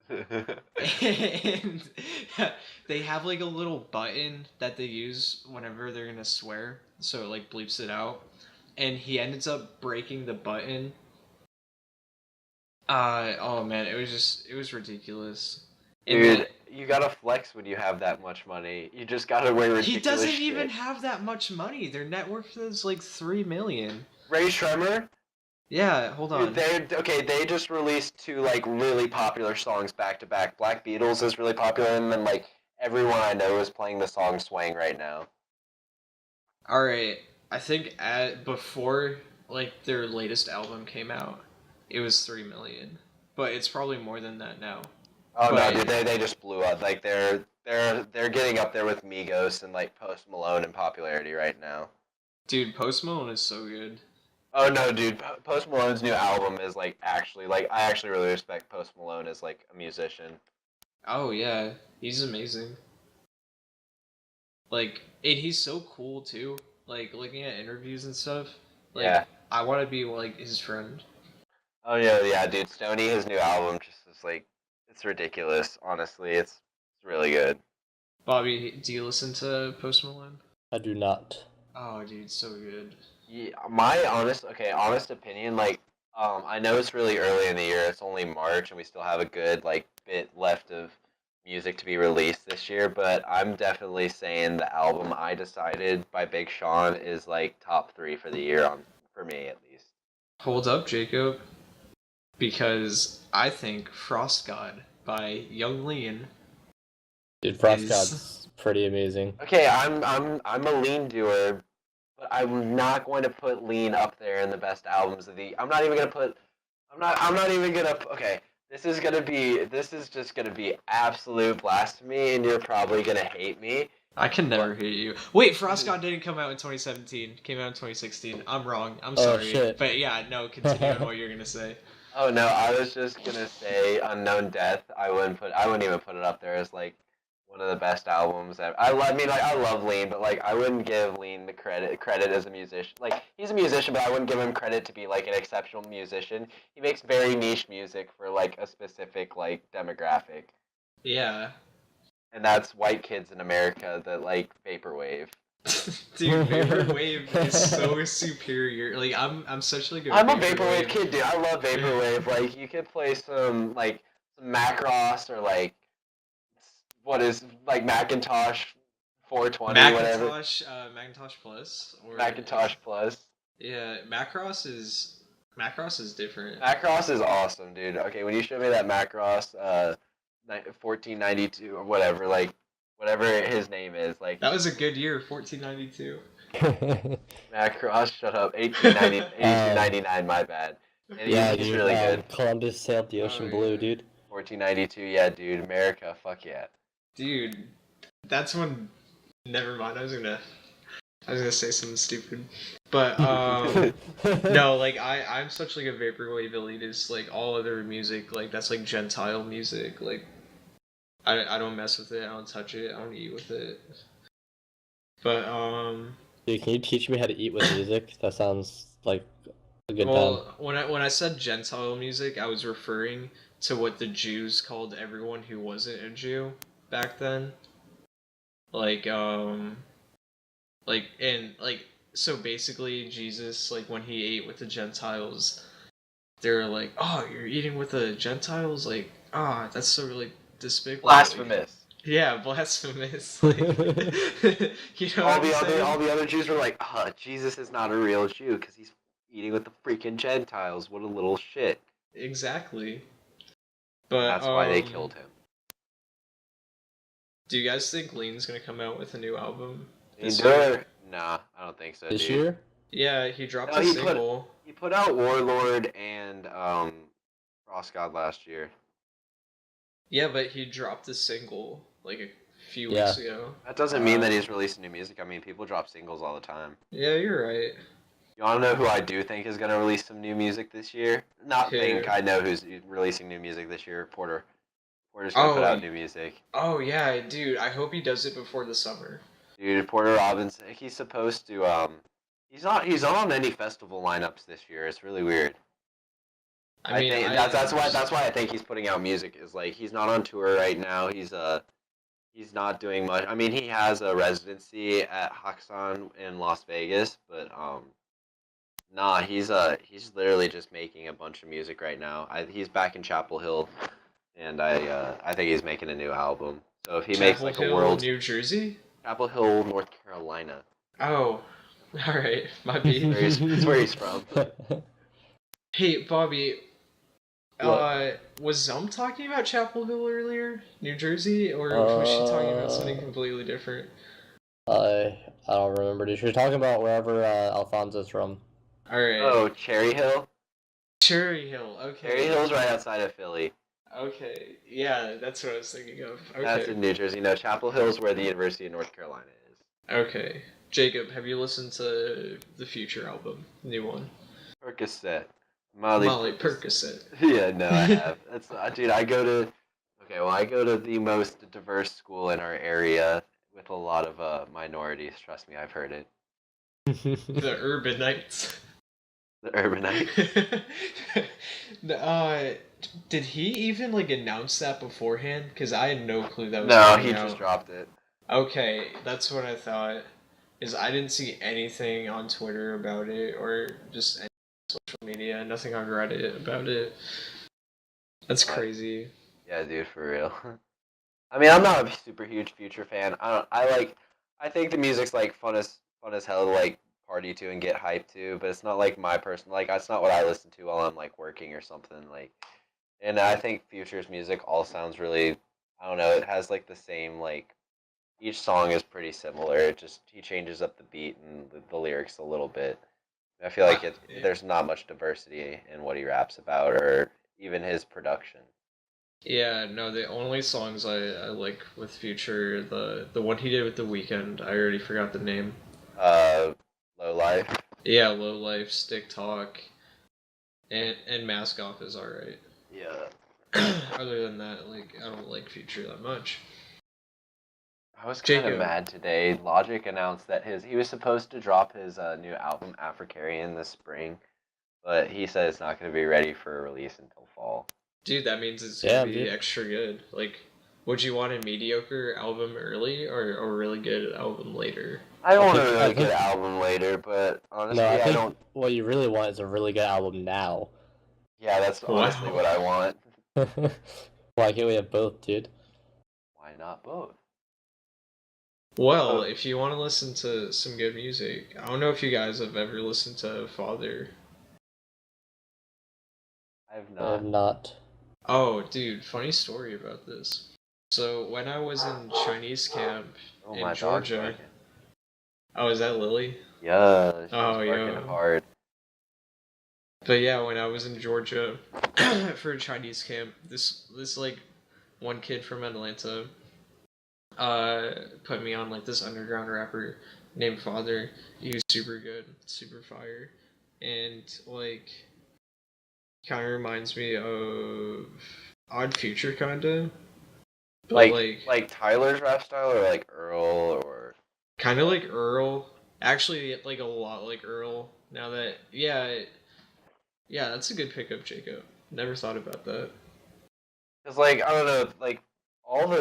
And they have like a little button that they use whenever they're gonna swear, so it like bleeps it out. And he ends up breaking the button. Oh man, it was ridiculous. And Dude, you gotta flex when you have that much money. You just gotta wear ridiculous he doesn't shit. even have that much money. Their net worth is like 3 million. Ray Shremmer? Yeah, hold on. Dude, they just released two like really popular songs back to back. Black Beatles is really popular, and then like everyone I know is playing the song Swang right now. All right, I think before like their latest album came out, it was 3 million, but it's probably more than that now. Oh But- no, dude, they just blew up. Like they're getting up there with Migos and like Post Malone in popularity right now. Dude, Post Malone is so good. Oh no, dude, Post Malone's new album is like actually like I actually really respect Post Malone as like a musician. Oh yeah, he's amazing. Like, and he's so cool too. Like looking at interviews and stuff. Like, Yeah. I want to be like his friend. Oh yeah, dude, Stoney, his new album just is like it's ridiculous. Honestly, it's really good. Bobby, do you listen to Post Malone? I do not. Oh, dude, so good. Yeah, my honest opinion, like, I know it's really early in the year. It's only March, and we still have a good like bit left of music to be released this year. But I'm definitely saying the album I Decided by Big Sean is like top 3 for the year for me at least. Hold up, Jacob, because I think Frost God by Young Lean. Dude, Frost Is- God's pretty amazing. Okay, I'm a Lean doer, but I'm not going to put Lean up there in the best albums of the. I'm not even gonna. Okay, this is just gonna be absolute blasphemy, and you're probably gonna hate me. I can never hate you. Wait, Frost God didn't come out in 2017. Came out in 2016. I'm wrong. I'm Oh, sorry. shit. But yeah, no, continue on what you're gonna say. Oh no, I was just gonna say Unknown Death. I wouldn't even put it up there as like one of the best albums ever. I mean, like I love Lean, but like I wouldn't give Lean the credit as a musician. Like he's a musician, but I wouldn't give him credit to be like an exceptional musician. He makes very niche music for like a specific like demographic, Yeah. and that's white kids in America that like vaporwave. Dude, Vaporwave is so superior. Like I'm such like I'm a vaporwave kid, dude. I love vaporwave. Like you could play some Macross or like what is like Macintosh 420 whatever. Macintosh Plus or Macintosh Plus. Yeah, Macross is different. Macross is awesome, dude. Okay, when you show me that Macross 1492 or whatever, like whatever his name is, like That was a good year, 1492. Macross, shut up. 1899, my bad. And Yeah, he's dude. really good. Columbus sailed the Oh, ocean blue, yeah. dude. 1492, yeah, dude. America, fuck yeah. Dude, that's when. Never mind. I was gonna say something stupid, but no, like I'm such like a vaporwave elitist. Like all other music, like that's like Gentile music. Like I don't mess with it. I don't touch it. I don't eat with it. But Dude, can you teach me how to eat with music? That sounds like a good time. well, when I said Gentile music, I was referring to what the Jews called everyone who wasn't a Jew back then. Like so basically Jesus, like when he ate with the Gentiles, they were like, oh, you're eating with the Gentiles, like, ah, that's so really despicable. Blasphemous. Yeah, blasphemous. Like, you know all what I'm saying? the other Jews were like, Jesus is not a real Jew because he's eating with the freaking Gentiles. What a little shit. Exactly. But that's why they killed him. Do you guys think Lean's gonna come out with a new album this year? Nah, I don't think so. This dude. year? Yeah, he dropped a single. He put out Warlord and Frost God last year. Yeah, but he dropped a single like a few weeks ago. That doesn't mean that he's releasing new music. I mean, people drop singles all the time. Yeah, you're right. You want to know who I do think is going to release some new music this year? I know who's releasing new music this year. Porter's going to put out new music. Oh, yeah, dude. I hope he does it before the summer. Dude, Porter Robinson, he's supposed to, he's not on any festival lineups this year. It's really weird. I think that's why I think he's putting out music, is like, he's not on tour right now. He's not doing much. I mean, he has a residency at Haxan in Las Vegas, but, nah, he's literally just making a bunch of music right now. He's back in Chapel Hill, and I think he's making a new album. So if he makes like a world, New Jersey, Chapel Hill, North Carolina. Oh, all right, might be. That's where he's from. Hey, Bobby. Was Zom talking about Chapel Hill earlier, New Jersey, or was she talking about something completely different? I don't remember. Dude, you're talking about wherever Alfonso's from. All right. Oh, Cherry Hill. Cherry Hill. Okay. Cherry Hill's right outside of Philly. Okay. Yeah, that's what I was thinking of. Okay. That's in New Jersey. No, Chapel Hill's where the University of North Carolina is. Okay. Jacob, have you listened to the Future album, new one? Percocet. Molly Percocet. Yeah, no, I have. That's dude. I go to the most diverse school in our area with a lot of minorities. Trust me, I've heard it. The Urbanites. The Urbanite. Did he even like announce that beforehand? Because I had no clue that was. No, he just dropped it. Okay, that's what I thought. Is I didn't see anything on Twitter about it or just any social media. Nothing on Reddit about it. That's crazy. Yeah, dude, for real. I mean, I'm not a super huge Future fan. I think the music's like fun as hell to like party to and get hyped to, but it's not like my person. Like, that's not what I listen to while I'm like working or something. Like, and I think Future's music all sounds really. I don't know. It has like the same like. Each song is pretty similar. It just he changes up the beat and the lyrics a little bit. I feel like there's not much diversity in what he raps about or even his production. Yeah, no, the only songs I like with Future, the one he did with The Weeknd, I already forgot the name. Low Life. Yeah, Low Life, Stick Talk, and Mask Off is alright. Yeah. Other than that, like, I don't like Future that much. I was kind of mad today. Logic announced that he was supposed to drop his new album Africarian this spring, but he said it's not going to be ready for release until fall. Dude, that means it's going to be extra good. Like, would you want a mediocre album early or a really good album later? I want a really good album later, but honestly, I don't. What you really want is a really good album now. Yeah, that's honestly what I want. Why can't we have both, dude? Why not both? Well, if you want to listen to some good music, I don't know if you guys have ever listened to Father. I have not. Oh, dude, funny story about this. So when I was in Chinese camp in Georgia, Oh, is that Lily? Yeah, she's Oh, working yeah. hard. But yeah, when I was in Georgia for a Chinese camp, this like one kid from Atlanta put me on like this underground rapper named Father. He was super good, super fire, and like kind of reminds me of Odd Future, kinda, but Like Tyler's rap style, or like Earl, or kind of like Earl. Actually, like a lot like Earl. Now that yeah, that's a good pickup, Jacob. Never thought about that. because like I don't know, like all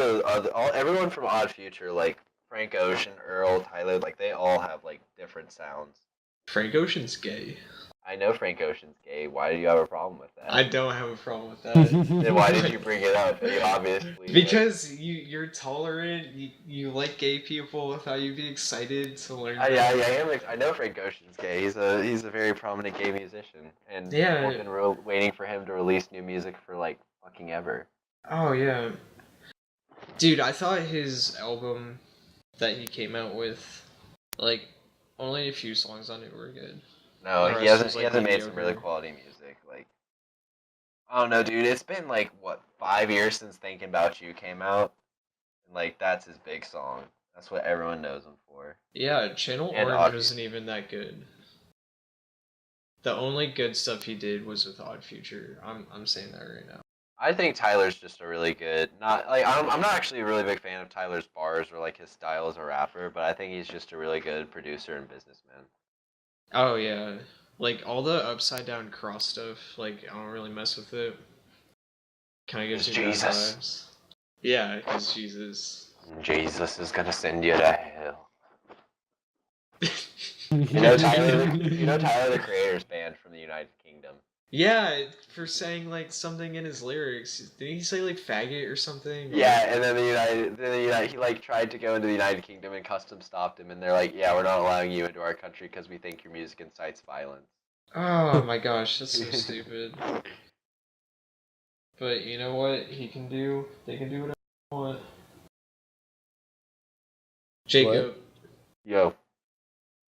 everyone from Odd Future, like Frank Ocean, Earl, Tyler, like they all have like different sounds. Frank Ocean's gay. I know Frank Ocean's gay. Why do you have a problem with I that? don't have a problem with that. Then why did you bring it up? You obviously Because you're tolerant. You like gay people without you be excited to learn. I know Frank Ocean's gay. He's a very prominent gay musician, and people Yeah. have been waiting for him to release new music for like fucking ever. Oh yeah. Dude, I thought his album that he came out with, like, only a few songs on it were good. No, The he rest hasn't. was He like hasn't made some really mediocre. quality music. Like I don't know, dude. It's been like what 5 years since "Thinking About You" came out, and like that's his big song. That's what everyone knows him for. Yeah, Channel And Orange Odd wasn't Future. even that good. The only good stuff he did was with Odd Future. I'm saying that right now. I think Tyler's just a really good. Not like I'm not actually a really big fan of Tyler's bars or like his style as a rapper, but I think he's just a really good producer and businessman. Oh yeah, like all the upside down cross stuff. Like I don't really mess with it. Kind of gives It's me bad Jesus. vibes. Yeah, because Jesus. Jesus is gonna send you to hell. You know Tyler the Creator's banned from the United Kingdom. Yeah, for saying like something in his lyrics. Didn't he say like faggot or something? Yeah, and then he like tried to go into the United Kingdom and custom stopped him, and they're like, yeah, we're not allowing you into our country because we think your music incites violence. Oh my gosh, that's so stupid. But you know what he can do? They can do whatever they want. Jacob. Yo,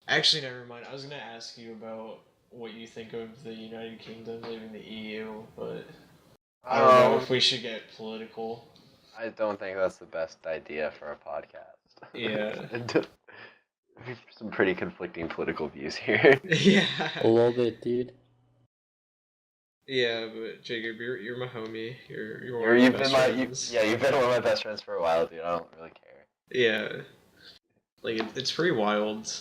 Actually, never mind. I was gonna ask you about what you think of the United Kingdom leaving the EU, but I don't know if we should get political. I don't think that's the best idea for a podcast. Yeah. Some pretty conflicting political views here. A Yeah. little bit, dude. Yeah, but Jacob, you're my homie. You're one of my You've best been friends. you've been one of my best friends for a while, dude. I don't really care. Yeah. Like it's pretty wild.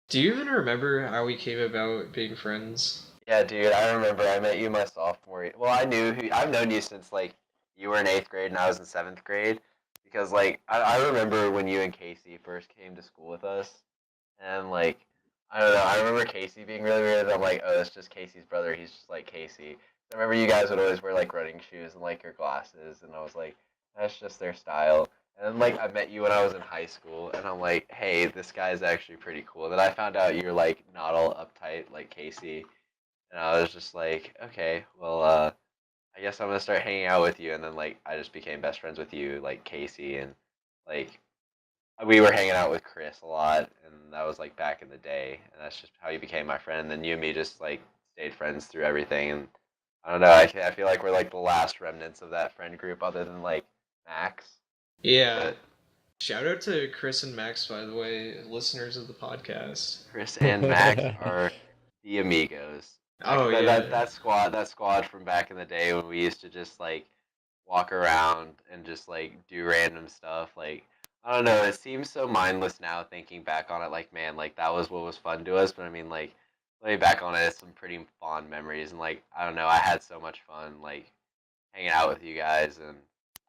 Do you even remember how we came about being friends? Yeah, dude, I remember I met you my sophomore year. Well, I've known you since like you were in 8th grade and I was in 7th grade, because like I remember when you and Casey first came to school with us, and like I don't know, I remember Casey being really weird. And I'm like, oh, that's just Casey's brother. He's just like Casey. I remember you guys would always wear like running shoes and like your glasses, and I was like, that's just their style. And then like I met you when I was in high school, and I'm like, hey, this guy's actually pretty cool. Then I found out you're like not all uptight like Casey, and I was just like, okay, well, I guess I'm gonna start hanging out with you. And then like I just became best friends with you, like Casey, and like we were hanging out with Chris a lot, and that was like back in the day, and that's just how you became my friend. And then you and me just like stayed friends through everything. And I don't know, I feel like we're like the last remnants of that friend group, other than like Max. Yeah. But Shout out to Chris and Max, by the way, listeners of the podcast. Chris and Max are the amigos. Oh That, yeah. that squad from back in the day when we used to just like walk around and just like do random stuff. Like I don't know, it seems so mindless now thinking back on it. Like man, like that was what was fun to us. But I mean, like looking back on it, it's some pretty fond memories. And like I don't know, I had so much fun like hanging out with you guys, and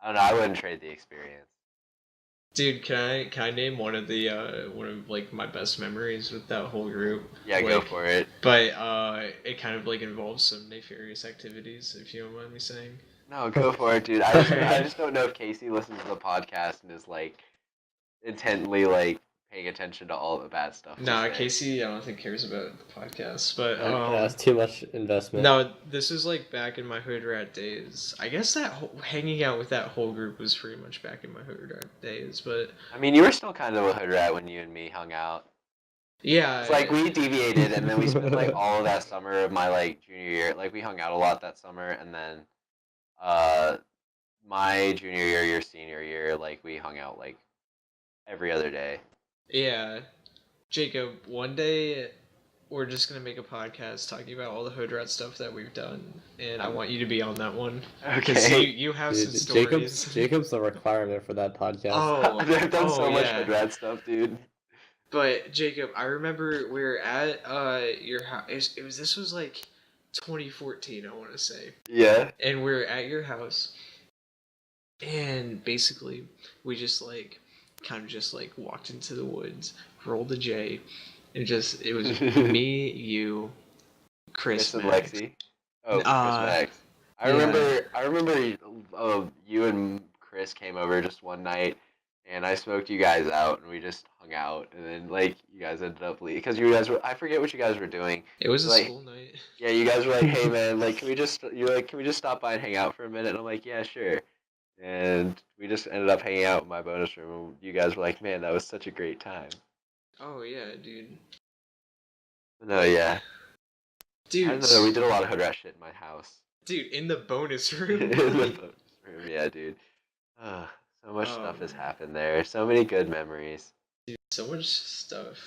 I don't know, I wouldn't trade the experience. Dude, can I name one of like my best memories with that whole group? Yeah, go for it. But it kind of like involves some nefarious activities, if you don't mind me saying. No, go for it, dude. I just don't know if Casey listens to the podcast and is like intently like paying attention to all the bad stuff. Nah, Casey, I don't think cares about the podcast, but That's too much investment. no, this was like back in my hood rat days. I guess hanging out with that whole group was pretty much back in my hood rat days, but I mean, you were still kind of a hood rat when you and me hung out. Yeah. It's like we deviated, and then we spent like all of that summer of my like junior year. Like we hung out a lot that summer, and then uh my junior year, your senior year, like we hung out like every other day. Yeah. Jacob, one day we're just gonna make a podcast talking about all the hood rat stuff that we've done, and I want you to be on that one because Okay. you have Dude, some stories. Jacob's the requirement for that podcast. Oh, I've done oh, so much yeah. hood rat stuff, dude. But Jacob, I remember we were at your house. This was like 2014, I want to say, Yeah. and we are at your house, and basically we just like kind of just like walked into the woods, rolled a J, and just it was me, you, Chris, Chris and Max. Lexi. Oh, Chris Uh, Max. I yeah. remember you and Chris came over just one night, and I smoked you guys out, and we just hung out, and then like you guys ended up leaving because you guys were, I forget what you guys were doing. It was a Like, school night. yeah, you guys were like, hey man, like can we just stop by and hang out for a minute? And I'm like, yeah, sure. And we just ended up hanging out in my bonus room. And you guys were like, man, that was such a great time. Oh yeah, dude. No, yeah. I Dude, don't know. We did a lot of hood rat shit in my house. dude, in the bonus In room. the bonus room, yeah, dude. So much stuff has happened there. So many good memories. Dude, so much stuff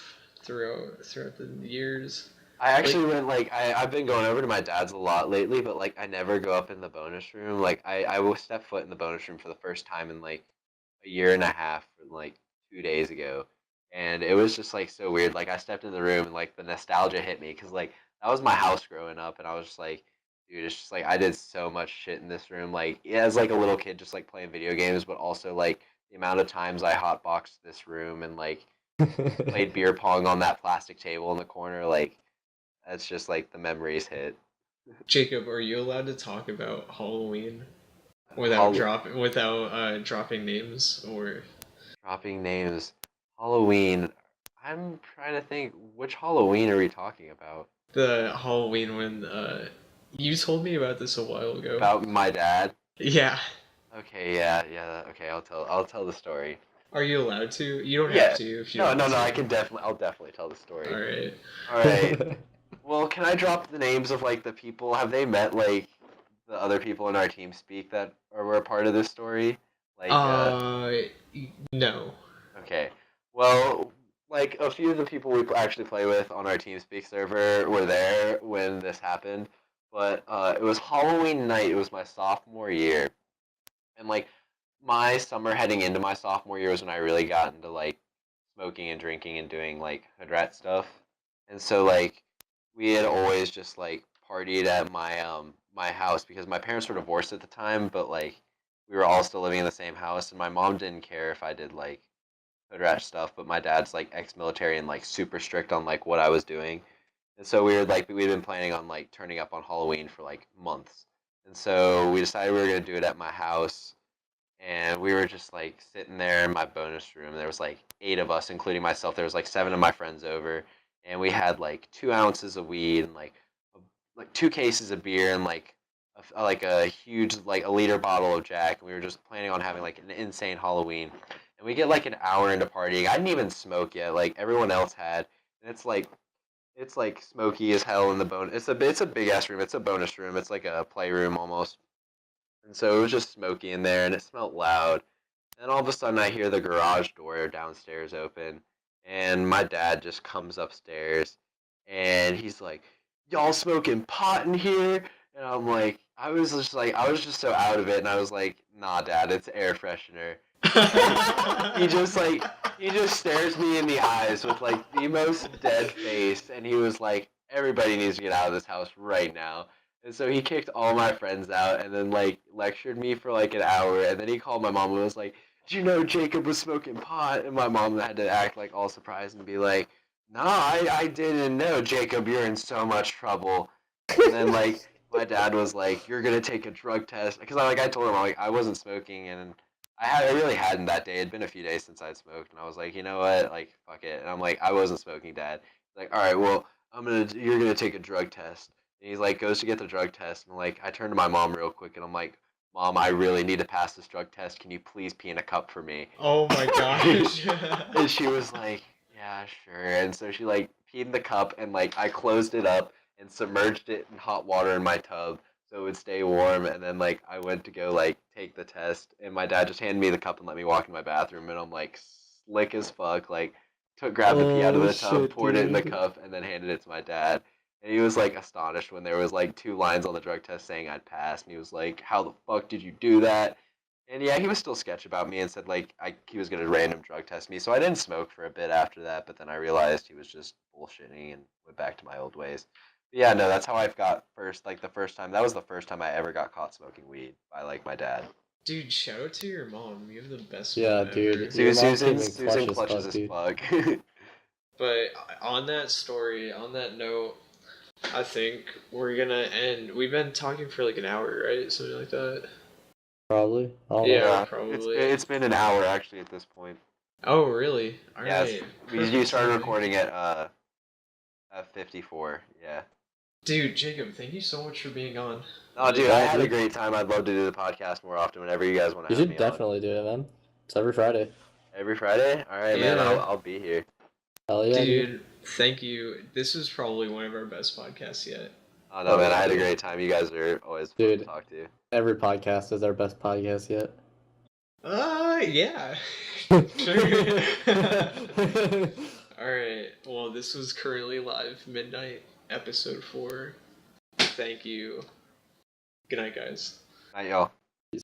throughout the years. I actually went like I've been going over to my dad's a lot lately, but like I never go up in the bonus room. Like I will step foot in the bonus room for the first time in like a year and a half, like 2 days ago, and it was just like so weird. Like I stepped in the room and like the nostalgia hit me because like that was my house growing up, and I was just like, dude, it's just like I did so much shit in this room. Like yeah, as like a little kid, just like playing video games, but also like the amount of times I hotboxed this room and like played beer pong on that plastic table in the corner. Like that's just like the memories hit. Jacob, are you allowed to talk about Halloween without dropping names or Dropping names. Halloween. I'm trying to think. Which Halloween are we talking about? the Halloween when you told me about this a while ago. About my dad. Yeah. Okay, yeah. Okay, I'll tell the story. Are you allowed to? You don't Yeah. have to if you No, don't no, want no. to. I'll definitely tell the story. All right. All right. Well, can I drop the names of like the people? Have they met like the other people in our team speak that were a part of this story? Like No. Okay. Well, like a few of the people we actually play with on our TeamSpeak server were there when this happened, but it was Halloween night. It was my sophomore year, and like my summer heading into my sophomore year was when I really got into like smoking and drinking and doing like hood rat stuff, and so like we had always just like partied at my house because my parents were divorced at the time, but like we were all still living in the same house, and my mom didn't care if I did like hood rat stuff, but my dad's like ex-military and like super strict on like what I was doing, and so we'd been planning on like turning up on Halloween for like months, and so we decided we were gonna do it at my house, and we were just like sitting there in my bonus room. There was like 8 of us, including myself. There was like 7 of my friends over, and we had like 2 ounces of weed and like 2 cases of beer and like a huge like a liter bottle of Jack. And we were just planning on having like an insane Halloween. And we get like an hour into partying. I didn't even smoke yet. Like everyone else had, and it's like smoky as hell in the bonus. It's a big ass room. It's a bonus room. It's like a playroom almost. And so it was just smoky in there, and it smelled loud. And all of a sudden, I hear the garage door downstairs open, and my dad just comes upstairs, and he's like, "Y'all smoking pot in here?" And I'm like, I was just so out of it, and I was like, "Nah, Dad, it's air freshener." he just like he just stares me in the eyes with like the most dead face, and he was like, "Everybody needs to get out of this house right now." And so he kicked all my friends out, and then like lectured me for like an hour, and then he called my mom and was like, "Did you know Jacob was smoking pot?" And my mom had to act like all surprised and be like, "Nah, I didn't know, Jacob. You're in so much trouble." And then like my dad was like, "You're gonna take a drug test," because I told him like I wasn't smoking, and I really hadn't that day. It'd been a few days since I'd smoked, and I was like, you know what, like fuck it. And I'm like, I wasn't smoking, Dad. He's like, all right, well, you're gonna take a drug test. And he's like, goes to get the drug test, and like I turned to my mom real quick, and I'm like, Mom, I really need to pass this drug test. Can you please pee in a cup for me? Oh my gosh. And she was like, yeah, sure. And so she like peed in the cup, and like I closed it up and submerged it in hot water in my tub so it would stay warm. And then like I went to go like take the test, and my dad just handed me the cup and let me walk in my bathroom, and I'm like slick as fuck, like grabbed the pee out of Oh the tub, shit, poured it in the dude. cup, and then handed it to my dad. And he was like astonished when there was like 2 lines on the drug test saying I'd passed, and he was like, "How the fuck did you do that?" And yeah, he was still sketchy about me and said like he was gonna random drug test me. So I didn't smoke for a bit after that, but then I realized he was just bullshitting and went back to my old ways. But yeah, no, that's how I've got first like the first time. That was the first time I ever got caught smoking weed by like my dad. Dude, shout out to your mom. You have the best Yeah, mom dude. ever. Your mom came in Susan clutch as clutches fuck, his dude. plug. But on that story, on that note, I think we're gonna end. We've been talking for like an hour, right? Something like that. Probably. I don't Yeah, know. Yeah, probably. it's been an hour actually at this point. Oh, really? All Yes, right. you Perfect started timing. recording at 54. Yeah. Dude, Jacob, thank you so much for being on. Oh, dude, Yeah, I had a dude. great time. I'd love to do the podcast more often whenever you guys want to You have should me on. definitely do it, man. It's every Friday. Every Friday? All right, man. Yeah. I'll be here. Hell yeah, dude. Dude, thank you. This was probably one of our best podcasts yet. Oh no, Oh, man. yeah, I had a dude. great time. You guys are always fun to Dude. talk to. Every podcast is our best podcast yet. Yeah. Alright, well, this was currently live midnight, episode 4. Thank you. Good night, guys. Night, y'all.